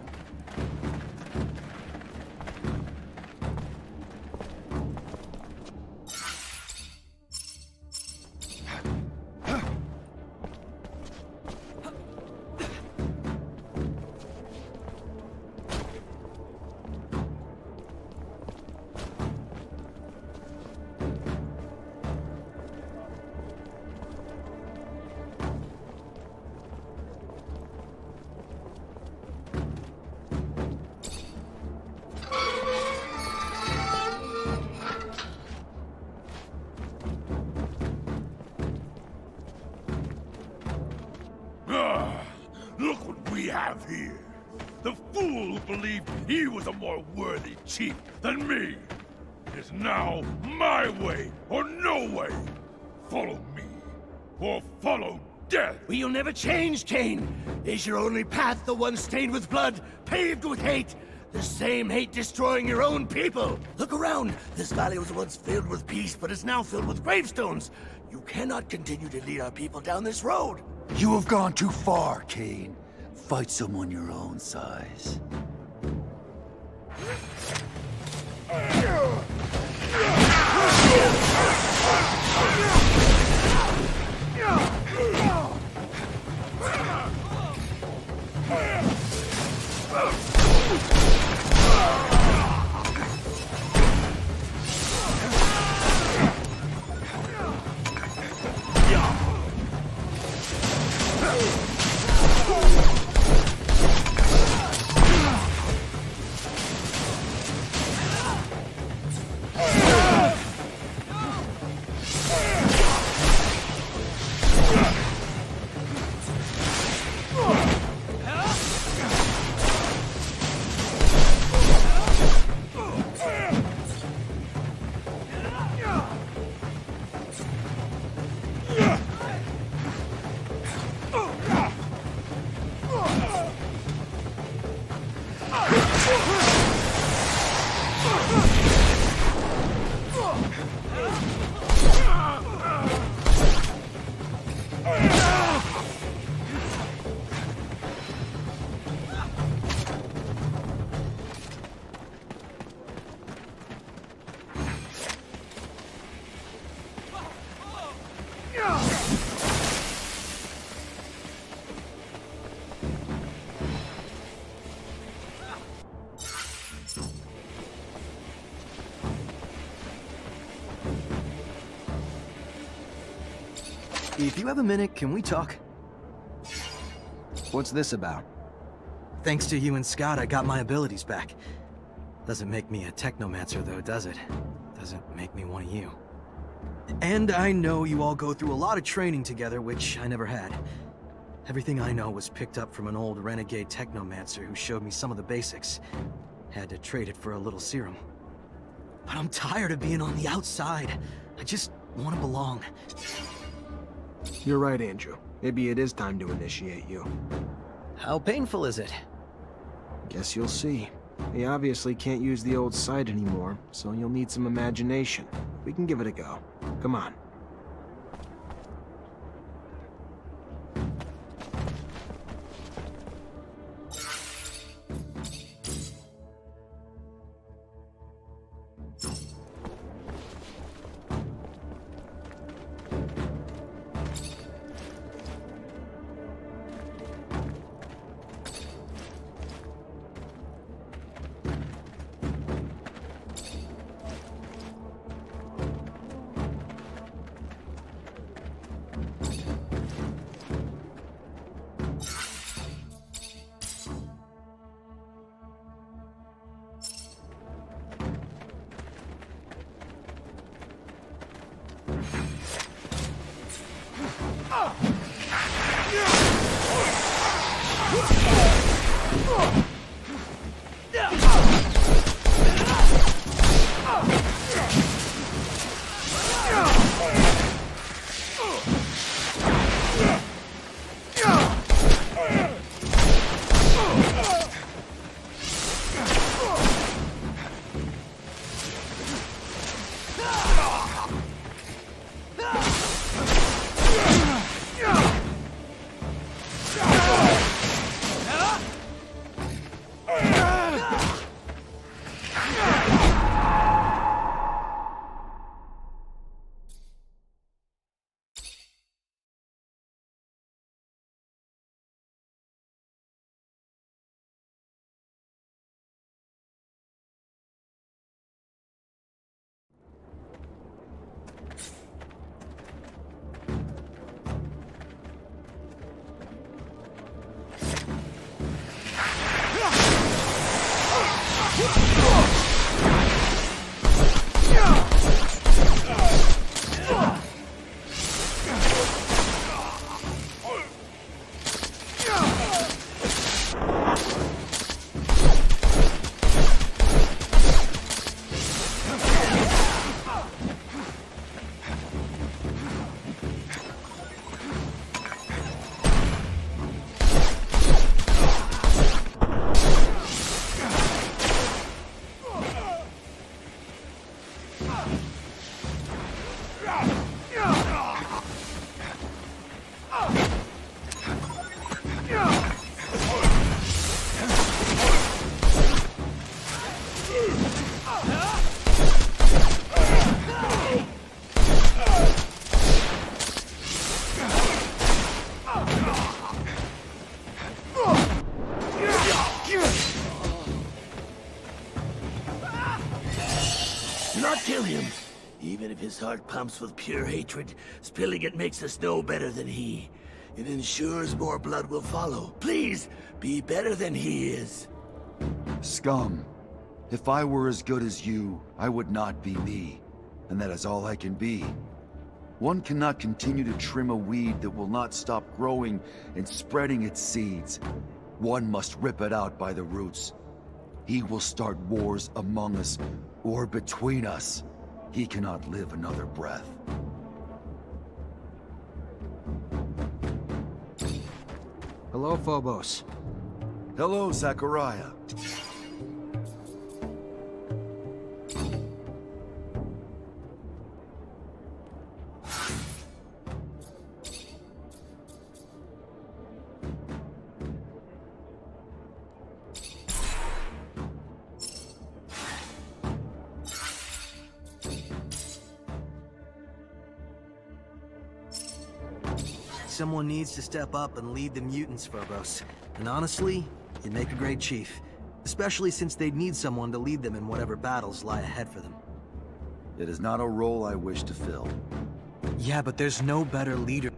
Look what we have here. The fool who believed he was a more worthy chief than me. It is now my way or no way. Follow me, or follow death. Well, you'll never change, Cain. Is your only path the one stained with blood, paved with hate? The same hate destroying your own people. Look around. This valley was once filled with peace, but is now filled with gravestones. You cannot continue to lead our people down this road. You have gone too far, Cain. Fight someone your own size. If you have a minute, can we talk? What's this about? Thanks to you and Scott, I got my abilities back. Doesn't make me a Technomancer, though, does it? Doesn't make me one of you. And I know you all go through a lot of training together, which I never had. Everything I know was picked up from an old renegade Technomancer who showed me some of the basics. Had to trade it for a little serum. But I'm tired of being on the outside. I just want to belong. You're right, Andrew. Maybe it is time to initiate you. How painful is it? Guess you'll see. He obviously can't use the old sight anymore, so you'll need some imagination. We can give it a go. Come on. Not kill him. Even if his heart pumps with pure hatred, spilling it makes us no better than he. It ensures more blood will follow. Please, be better than he is. Scum. If I were as good as you, I would not be me. And that is all I can be. One cannot continue to trim a weed that will not stop growing and spreading its seeds. One must rip it out by the roots. He will start wars among us, or between us. He cannot live another breath. Hello, Phobos. Hello, Zachariah. Someone needs to step up and lead the mutants, Phobos. And honestly, you'd make a great chief. Especially since they'd need someone to lead them in whatever battles lie ahead for them. It is not a role I wish to fill. Yeah, but there's no better leader.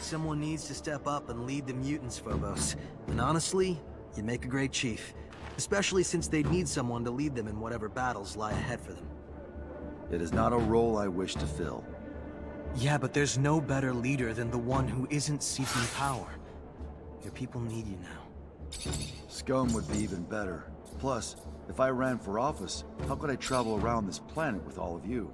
Someone needs to step up and lead the mutants, Phobos. And honestly, you'd make a great chief. Especially since they'd need someone to lead them in whatever battles lie ahead for them. It is not a role I wish to fill. Yeah, but there's no better leader than the one who isn't seeking power. Your people need you now. Scum would be even better. Plus, if I ran for office, how could I travel around this planet with all of you?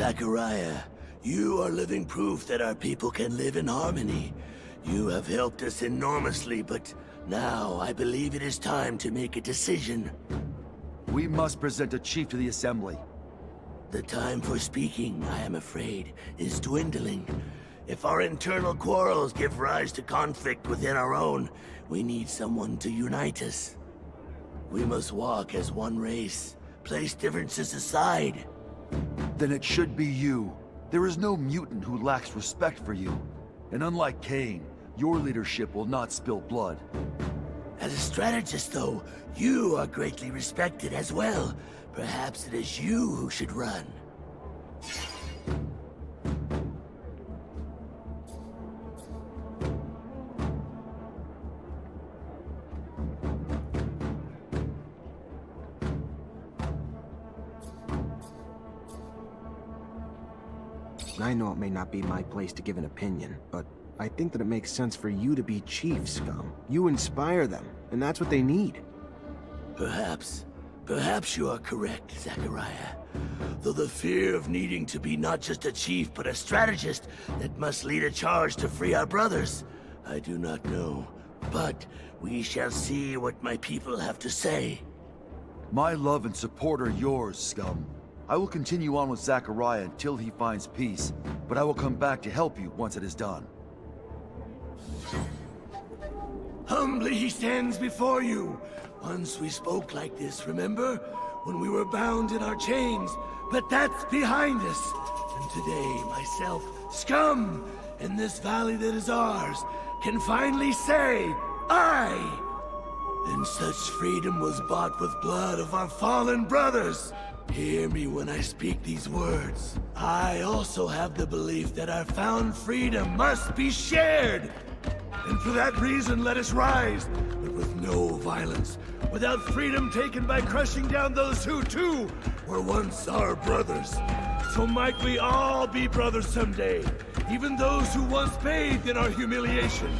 Zachariah, you are living proof that our people can live in harmony. You have helped us enormously, but now I believe it is time to make a decision. We must present a chief to the Assembly. The time for speaking, I am afraid, is dwindling. If our internal quarrels give rise to conflict within our own, we need someone to unite us. We must walk as one race, place differences aside. Then it should be you. There is no mutant who lacks respect for you. And unlike Cain, your leadership will not spill blood. As a strategist, though, you are greatly respected as well. Perhaps it is you who should run. I know it may not be my place to give an opinion, but I think that it makes sense for you to be chief, Scum. You inspire them, and that's what they need. Perhaps you are correct, Zachariah. Though the fear of needing to be not just a chief, but a strategist that must lead a charge to free our brothers, I do not know. But we shall see what my people have to say. My love and support are yours, Scum. I will continue on with Zachariah until he finds peace, but I will come back to help you once it is done. Humbly he stands before you. Once we spoke like this, remember? When we were bound in our chains. But that's behind us. And today, myself, Scum, in this valley that is ours, can finally say, I! And such freedom was bought with blood of our fallen brothers. Hear me when I speak these words. I also have the belief that our found freedom must be shared. And for that reason, let us rise, but with no violence, without freedom taken by crushing down those who, too, were once our brothers. So might we all be brothers someday, even those who once bathed in our humiliation.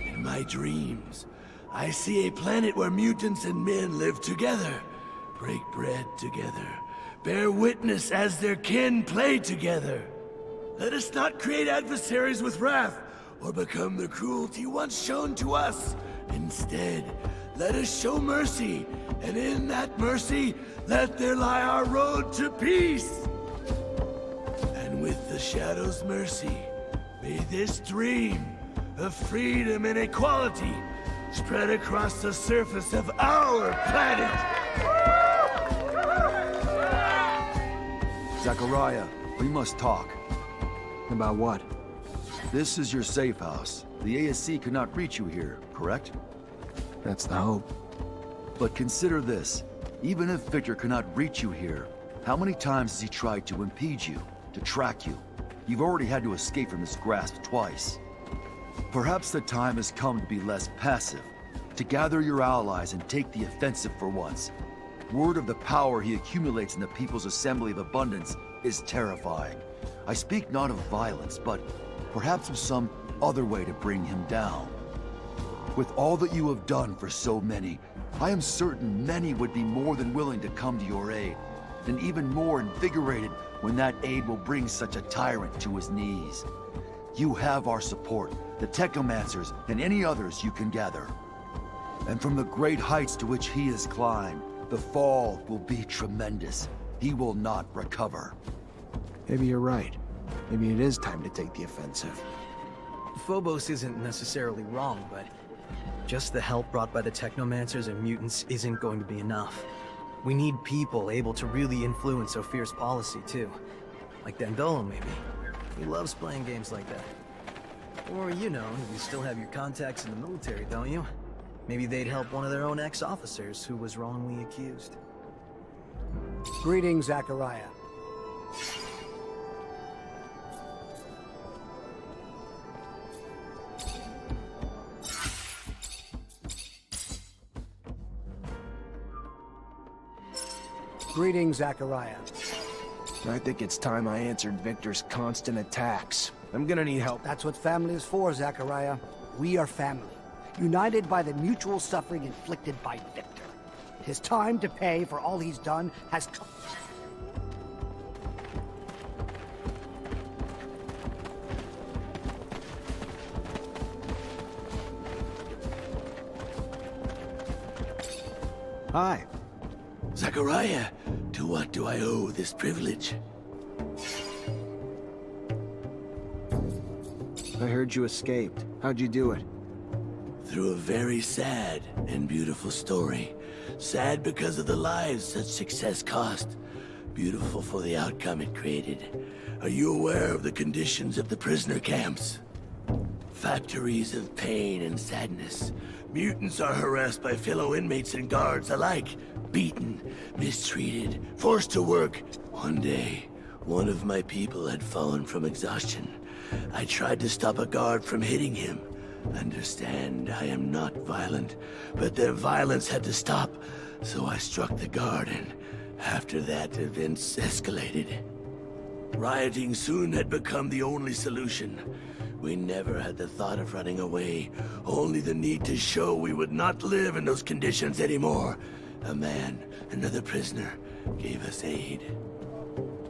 In my dreams, I see a planet where mutants and men live together, break bread together, bear witness as their kin play together. Let us not create adversaries with wrath, or become the cruelty once shown to us. Instead, let us show mercy, and in that mercy, let there lie our road to peace. And with the Shadow's mercy, may this dream of freedom and equality spread across the surface of our planet. Zachariah, we must talk. About what? This is your safe house. The ASC cannot reach you here, correct? That's the hope. But consider this. Even if Victor cannot reach you here, how many times has he tried to impede you, to track you? You've already had to escape from his grasp twice. Perhaps the time has come to be less passive, to gather your allies and take the offensive for once. Word of the power he accumulates in the People's Assembly of Abundance is terrifying. I speak not of violence, but perhaps of some other way to bring him down. With all that you have done for so many, I am certain many would be more than willing to come to your aid, and even more invigorated when that aid will bring such a tyrant to his knees. You have our support, the Technomancers, and any others you can gather. And from the great heights to which he has climbed, the fall will be tremendous. He will not recover. Maybe you're right. Maybe it is time to take the offensive. Phobos isn't necessarily wrong, but just the help brought by the Technomancers and mutants isn't going to be enough. We need people able to really influence Ophir's policy, too. Like Dandolo, maybe. He loves playing games like that. Or, you know, you still have your contacts in the military, don't you? Maybe they'd help one of their own ex-officers who was wrongly accused. Greetings, Zachariah. Greetings, Zachariah. I think it's time I answered Victor's constant attacks. I'm gonna need help. That's what family is for, Zachariah. We are family, united by the mutual suffering inflicted by Victor. His time to pay for all he's done has come. Hi. Zachariah, to what do I owe this privilege? I heard you escaped. How'd you do it? Through a very sad and beautiful story. Sad because of the lives such success cost. Beautiful for the outcome it created. Are you aware of the conditions of the prisoner camps? Factories of pain and sadness. Mutants are harassed by fellow inmates and guards alike. Beaten, mistreated, forced to work. One day, one of my people had fallen from exhaustion. I tried to stop a guard from hitting him. Understand, I am not violent, but their violence had to stop, so I struck the guard, and after that, events escalated. Rioting soon had become the only solution. We never had the thought of running away, only the need to show we would not live in those conditions anymore. A man, another prisoner, gave us aid.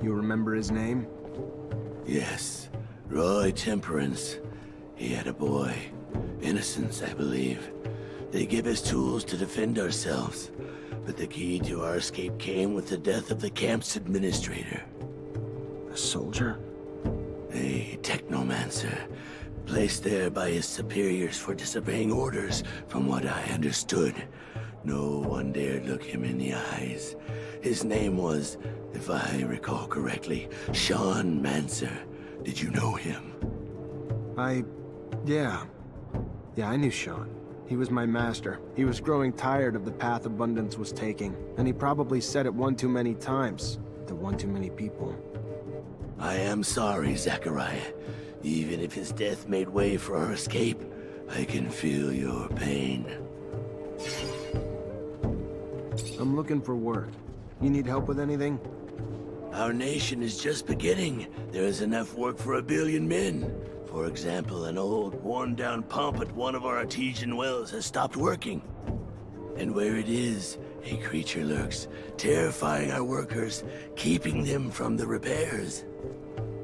You remember his name? Yes, Roy Temperance. He had a boy. Innocence, I believe. They gave us tools to defend ourselves, but the key to our escape came with the death of the camp's administrator. A soldier? A Technomancer, placed there by his superiors for disobeying orders, from what I understood. No one dared look him in the eyes. His name was, if I recall correctly, Sean Mancer. Did you know him? Yeah, I knew Sean. He was my master. He was growing tired of the path Abundance was taking, and he probably said it one too many times, to one too many people. I am sorry, Zachariah. Even if his death made way for our escape, I can feel your pain. I'm looking for work. You need help with anything? Our nation is just beginning. There is enough work for 1 billion men. For example, an old, worn-down pump at one of our artesian wells has stopped working. And where it is, a creature lurks, terrifying our workers, keeping them from the repairs.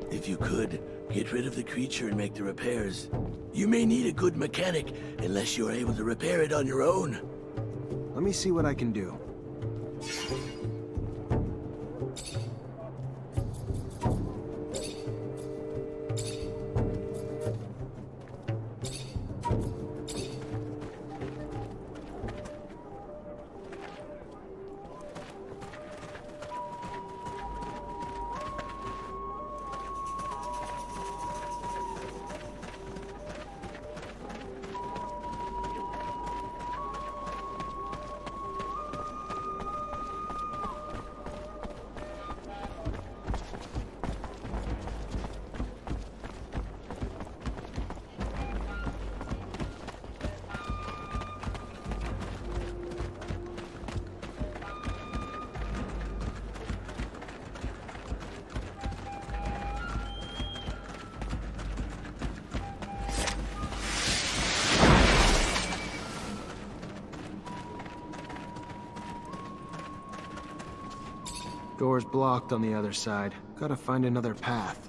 If you could, get rid of the creature and make the repairs. You may need a good mechanic, unless you are able to repair it on your own. Let me see what I can do. Door's blocked on the other side. Gotta find another path.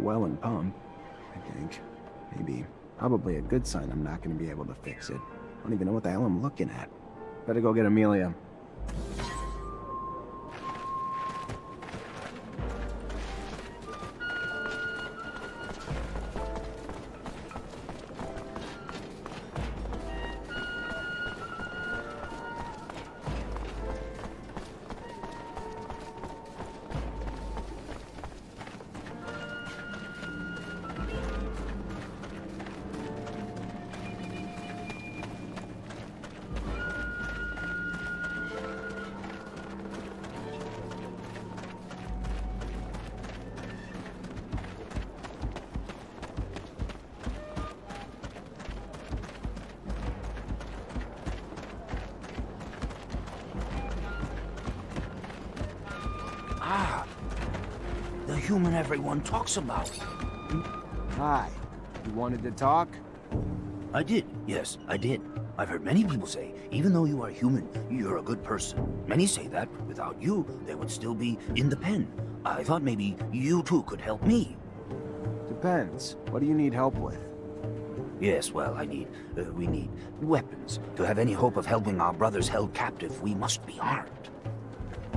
well and pump, I think. Maybe. Probably a good sign I'm not going to be able to fix it. I don't even know what the hell I'm looking at. Better go get Amelia. Ah, the human everyone talks about. Hi. You wanted to talk? I did, yes, I did. I've heard many people say, even though you are human, you're a good person. Many say that without you, they would still be in the pen. I thought maybe you too could help me. Depends. What do you need help with? Yes, well, we need weapons. To have any hope of helping our brothers held captive, we must be armed.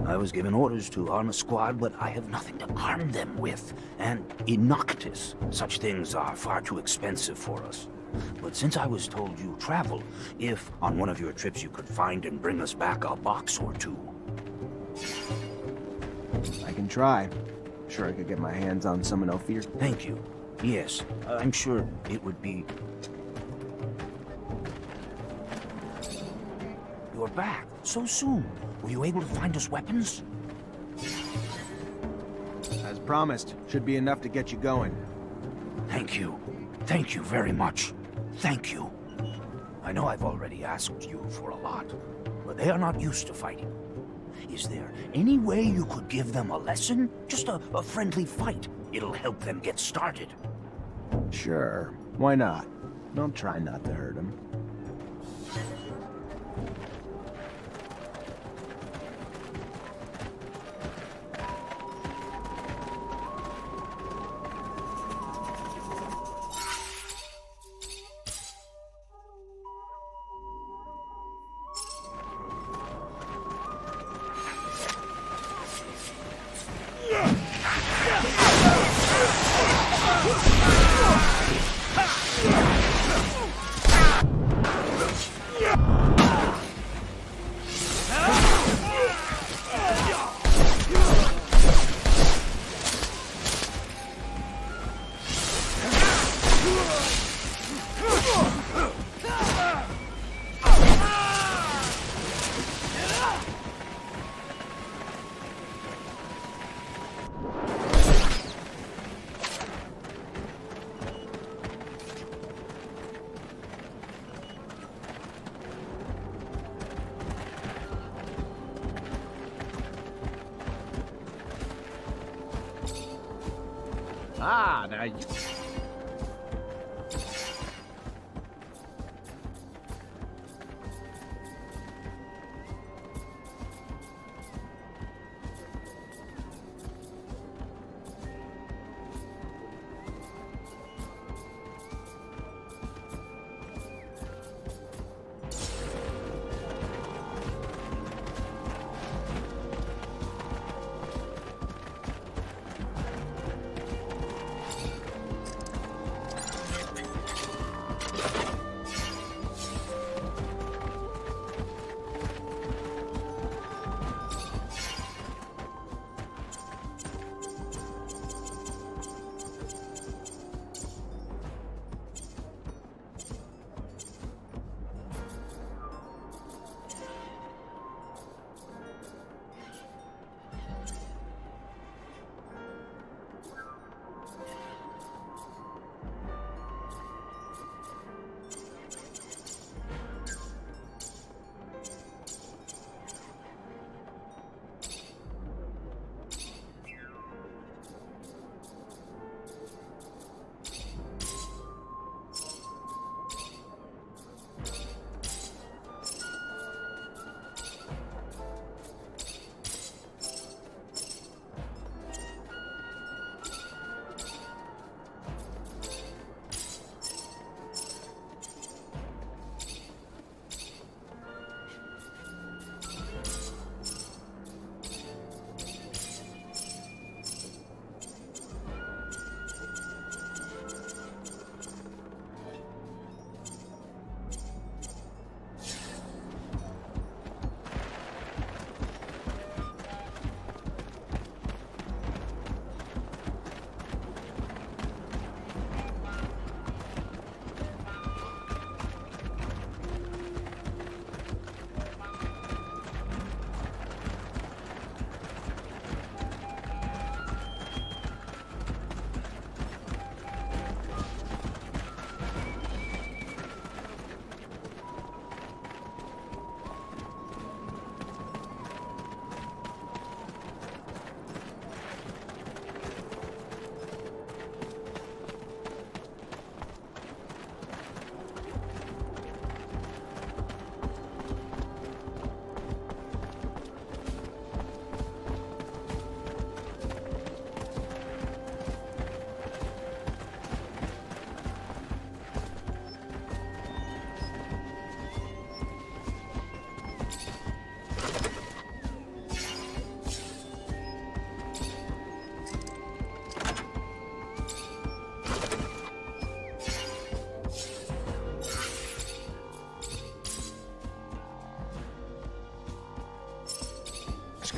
I was given orders to arm a squad, but I have nothing to arm them with. And in Noctis, such things are far too expensive for us. But since I was told you travel, if on one of your trips you could find and bring us back a box or two. I can try. Sure I could get my hands on some in Ophir. Thank you. Yes, I'm sure it would be... You're back so soon. Were you able to find us weapons? As promised, should be enough to get you going. Thank you. Thank you very much. Thank you. I know I've already asked you for a lot, but they are not used to fighting. Is there any way you could give them a lesson? Just a friendly fight. It'll help them get started. Sure. Why not? I'll try not to hurt them. Ah, now you...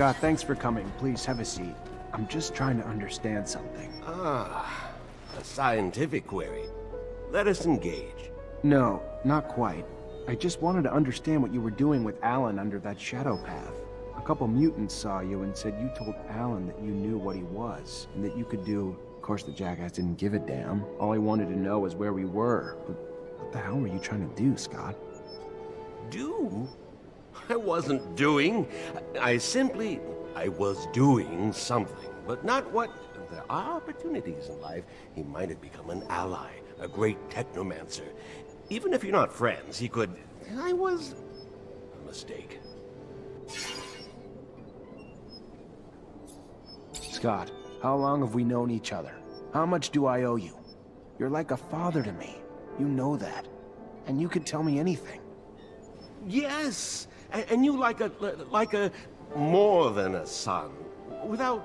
Scott, thanks for coming. Please have a seat. I'm just trying to understand something. Ah, a scientific query. Let us engage. No, not quite. I just wanted to understand what you were doing with Alan under that shadow path. A couple mutants saw you and said you told Alan that you knew what he was, and that you could do... Of course, the jackass didn't give a damn. All he wanted to know was where we were. But what the hell were you trying to do, Scott? Do? I wasn't doing. I was doing something, but not what... There are opportunities in life. He might have become an ally, a great Technomancer. Even if you're not friends, he could... I was... a mistake. Scott, how long have we known each other? How much do I owe you? You're like a father to me. You know that. And you could tell me anything. Yes, and you like a more than a son, without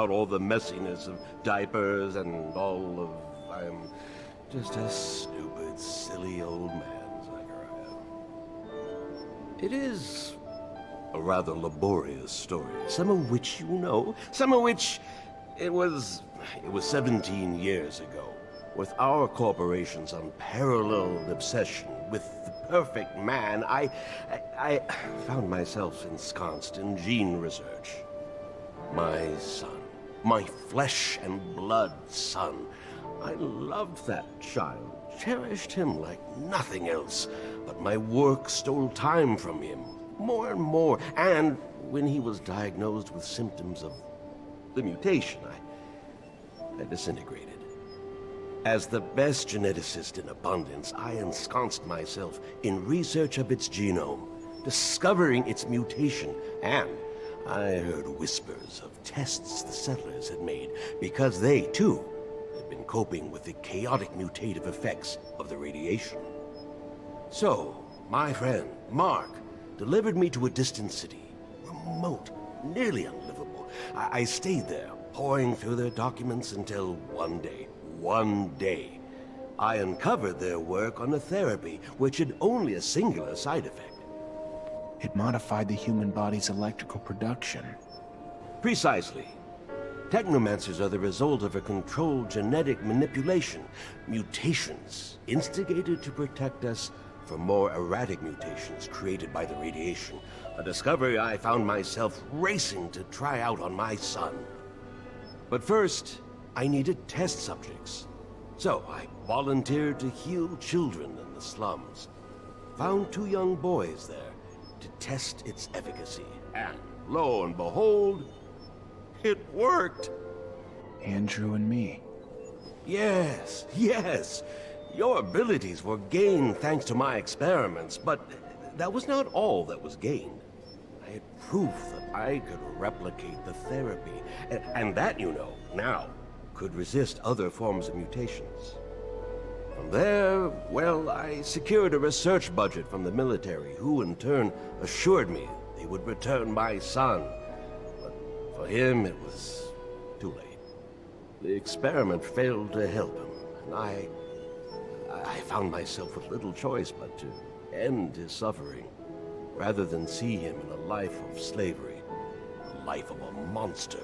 all the messiness of diapers and all of... I'm just a stupid, silly old man, Zachariah. It is a rather laborious story, some of which you know, some of which it was 17 years ago, with our corporation's unparalleled obsession with the perfect man. I found myself ensconced in gene research. My son, my flesh and blood son. I loved that child, cherished him like nothing else, but my work stole time from him, more and more, and when he was diagnosed with symptoms of the mutation, I disintegrated. As the best geneticist in abundance, I ensconced myself in research of its genome, discovering its mutation, and I heard whispers of tests the settlers had made, because they, too, had been coping with the chaotic mutative effects of the radiation. So, my friend, Mark, delivered me to a distant city, remote, nearly unlivable. I stayed there, poring through their documents until one day, I uncovered their work on a therapy which had only a singular side effect. It modified the human body's electrical production. Precisely. Technomancers are the result of a controlled genetic manipulation. Mutations instigated to protect us from more erratic mutations created by the radiation. A discovery I found myself racing to try out on my son. But first, I needed test subjects. So I volunteered to heal children in the slums. Found 2 young boys there to test its efficacy. And lo and behold, it worked. Andrew and me. Yes. Your abilities were gained thanks to my experiments, but that was not all that was gained. I had proof that I could replicate the therapy, and that, you know, now, could resist other forms of mutations. From there, well, I secured a research budget from the military, who in turn assured me they would return my son. But for him, it was too late. The experiment failed to help him, and I found myself with little choice but to end his suffering, rather than see him in a life of slavery, the life of a monster.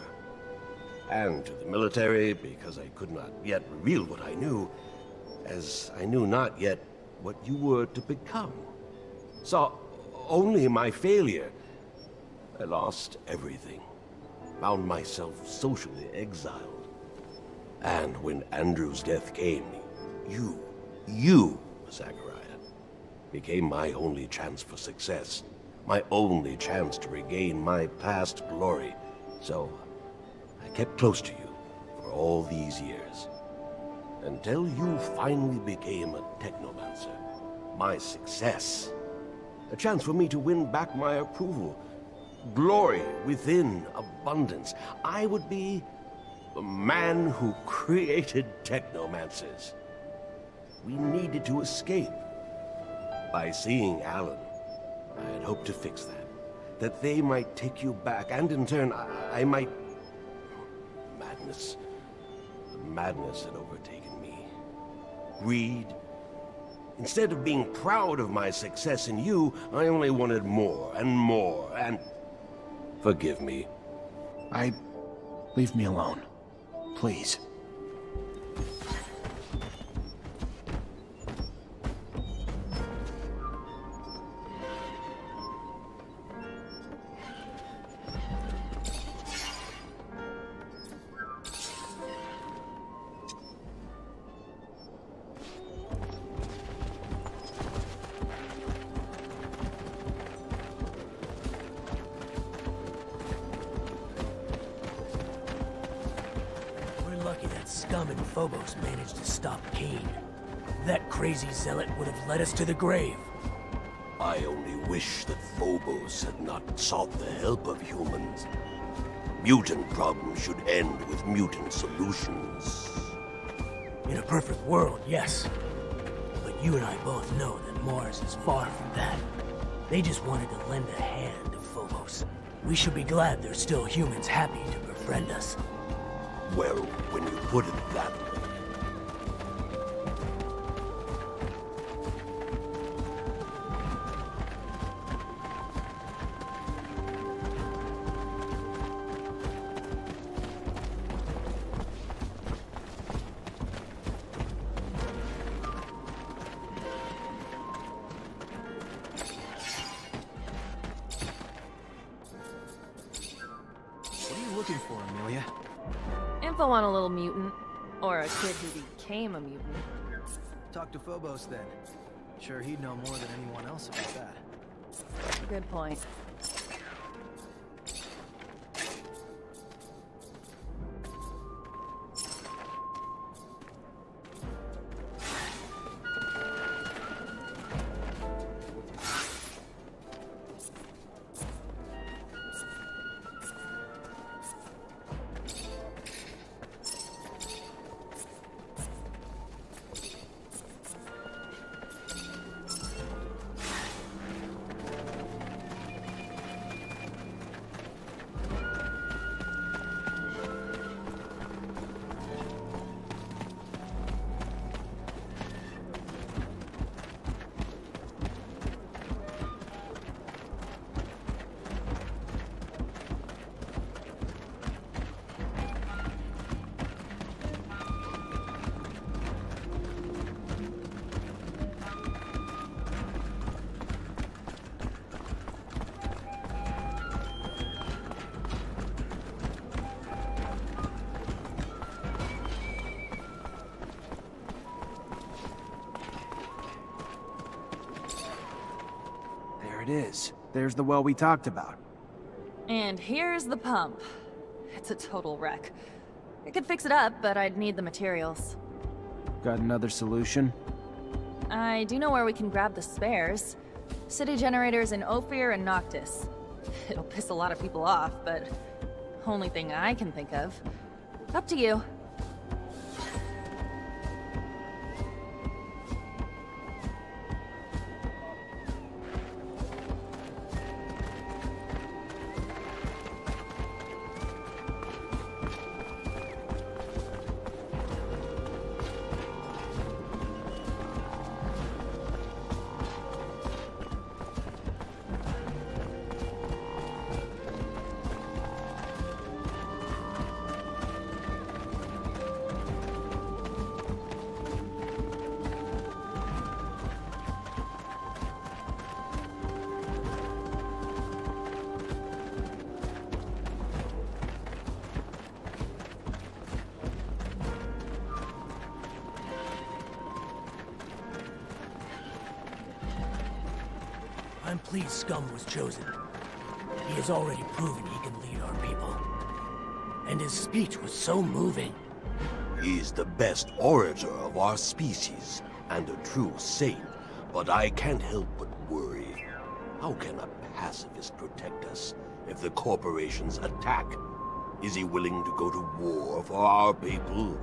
And to the military, because I could not yet reveal what I knew, as I knew not yet what you were to become. Saw only my failure. I lost everything. Found myself socially exiled. And when Andrew's death came, you, Zachariah, became my only chance for success. My only chance to regain my past glory. So, I kept close to you for all these years. Until you finally became a Technomancer. My success. A chance for me to win back my approval. Glory within abundance. I would be the man who created Technomancers. We needed to escape. By seeing Alan, I had hoped to fix that. That they might take you back, and in turn, I might... Madness. The madness had overtaken me. Greed. Instead of being proud of my success in you, I only wanted more and more, and... Forgive me. Leave me alone. Please. Lucky that scum and Phobos managed to stop Cain. That crazy zealot would have led us to the grave. I only wish that Phobos had not sought the help of humans. Mutant problems should end with mutant solutions. In a perfect world, yes. But you and I both know that Mars is far from that. They just wanted to lend a hand to Phobos. We should be glad there's still humans happy to befriend us. Well, when you put it that way. What are you looking for, Amelia? Info on a little mutant. Or a kid who became a mutant. Talk to Phobos then. Sure, he'd know more than anyone else about that. Good point. It is. There's the well we talked about. And here's the pump. It's a total wreck. I could fix it up, but I'd need the materials. Got another solution? I do know where we can grab the spares. City generators in Ophir and Noctis. It'll piss a lot of people off, but only thing I can think of. Up to you. I'm pleased Scum was chosen. He has already proven he can lead our people. And his speech was so moving. He's the best orator of our species, and a true saint, but I can't help but worry. How can a pacifist protect us if the corporations attack? Is he willing to go to war for our people?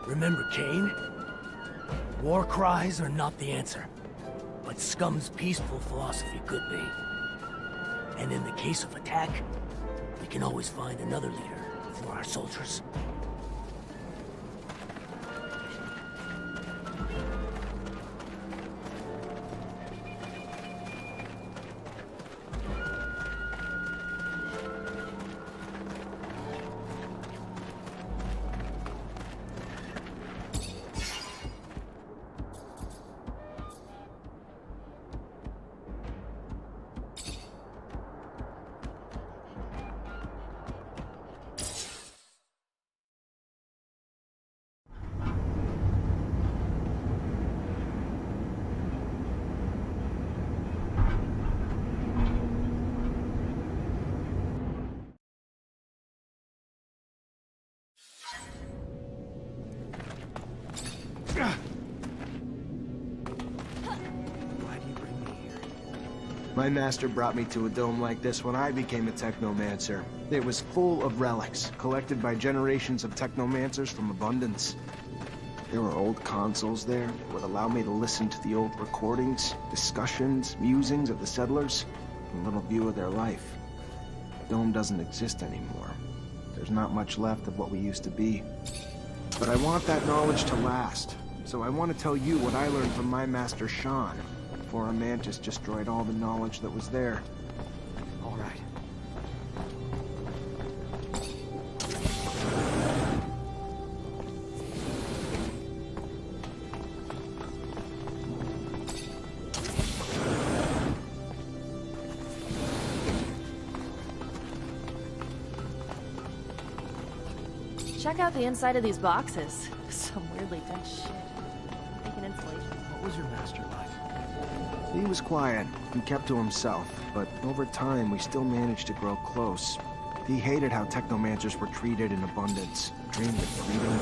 Remember Cain? War cries are not the answer. But Scum's peaceful philosophy could be. And in the case of attack, we can always find another leader for our soldiers. My master brought me to a dome like this when I became a Technomancer. It was full of relics, collected by generations of Technomancers from Abundance. There were old consoles there that would allow me to listen to the old recordings, discussions, musings of the settlers, and a little view of their life. The dome doesn't exist anymore. There's not much left of what we used to be. But I want that knowledge to last, so I want to tell you what I learned from my master Sean, before a mantis destroyed all the knowledge that was there. All right. Check out the inside of these boxes. Some weirdly dense shit. Making insulation. What was your master like? He was quiet and kept to himself, but over time we still managed to grow close. He hated how Technomancers were treated in Abundance, dreamed of freedom.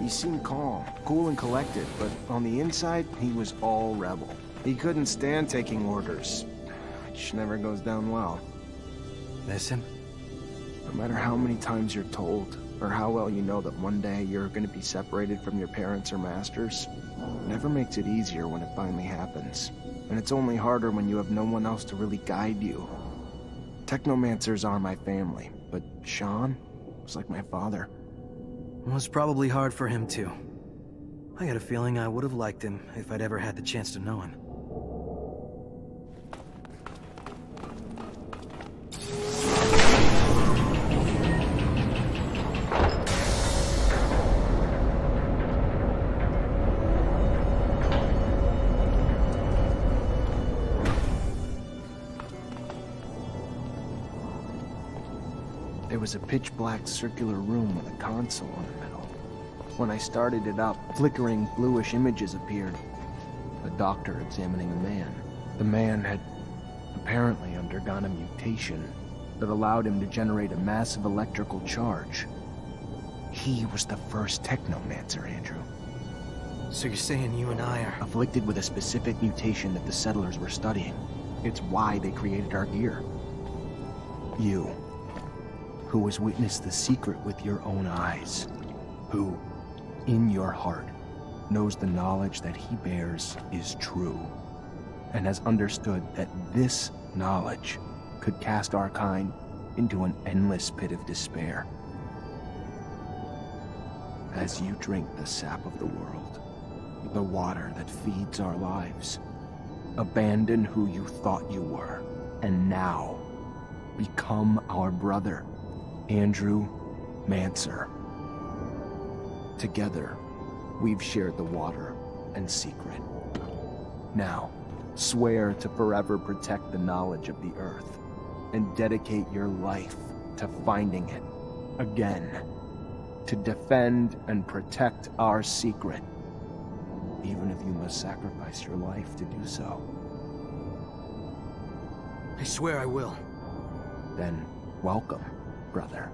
He seemed calm, cool and collected, but on the inside, he was all rebel. He couldn't stand taking orders, which never goes down well. Miss him? No matter how many times you're told, or how well you know that one day you're going to be separated from your parents or masters, it never makes it easier when it finally happens. And it's only harder when you have no one else to really guide you. Technomancers are my family, but Sean was like my father. It was probably hard for him too. I got a feeling I would have liked him if I'd ever had the chance to know him. There was a pitch-black circular room with a console in the middle. When I started it up, flickering bluish images appeared. A doctor examining a man. The man had apparently undergone a mutation that allowed him to generate a massive electrical charge. He was the first Technomancer, Andrew. So you're saying you and I are... Afflicted with a specific mutation that the settlers were studying. It's why they created our gear. You, who has witnessed the secret with your own eyes, who, in your heart, knows the knowledge that he bears is true, and has understood that this knowledge could cast our kind into an endless pit of despair. As you drink the sap of the world, the water that feeds our lives, abandon who you thought you were, and now become our brother, Andrew Mancer. Together, we've shared the water and secret. Now, swear to forever protect the knowledge of the Earth, and dedicate your life to finding it again, to defend and protect our secret, even if you must sacrifice your life to do so. I swear I will. Then, welcome, brother.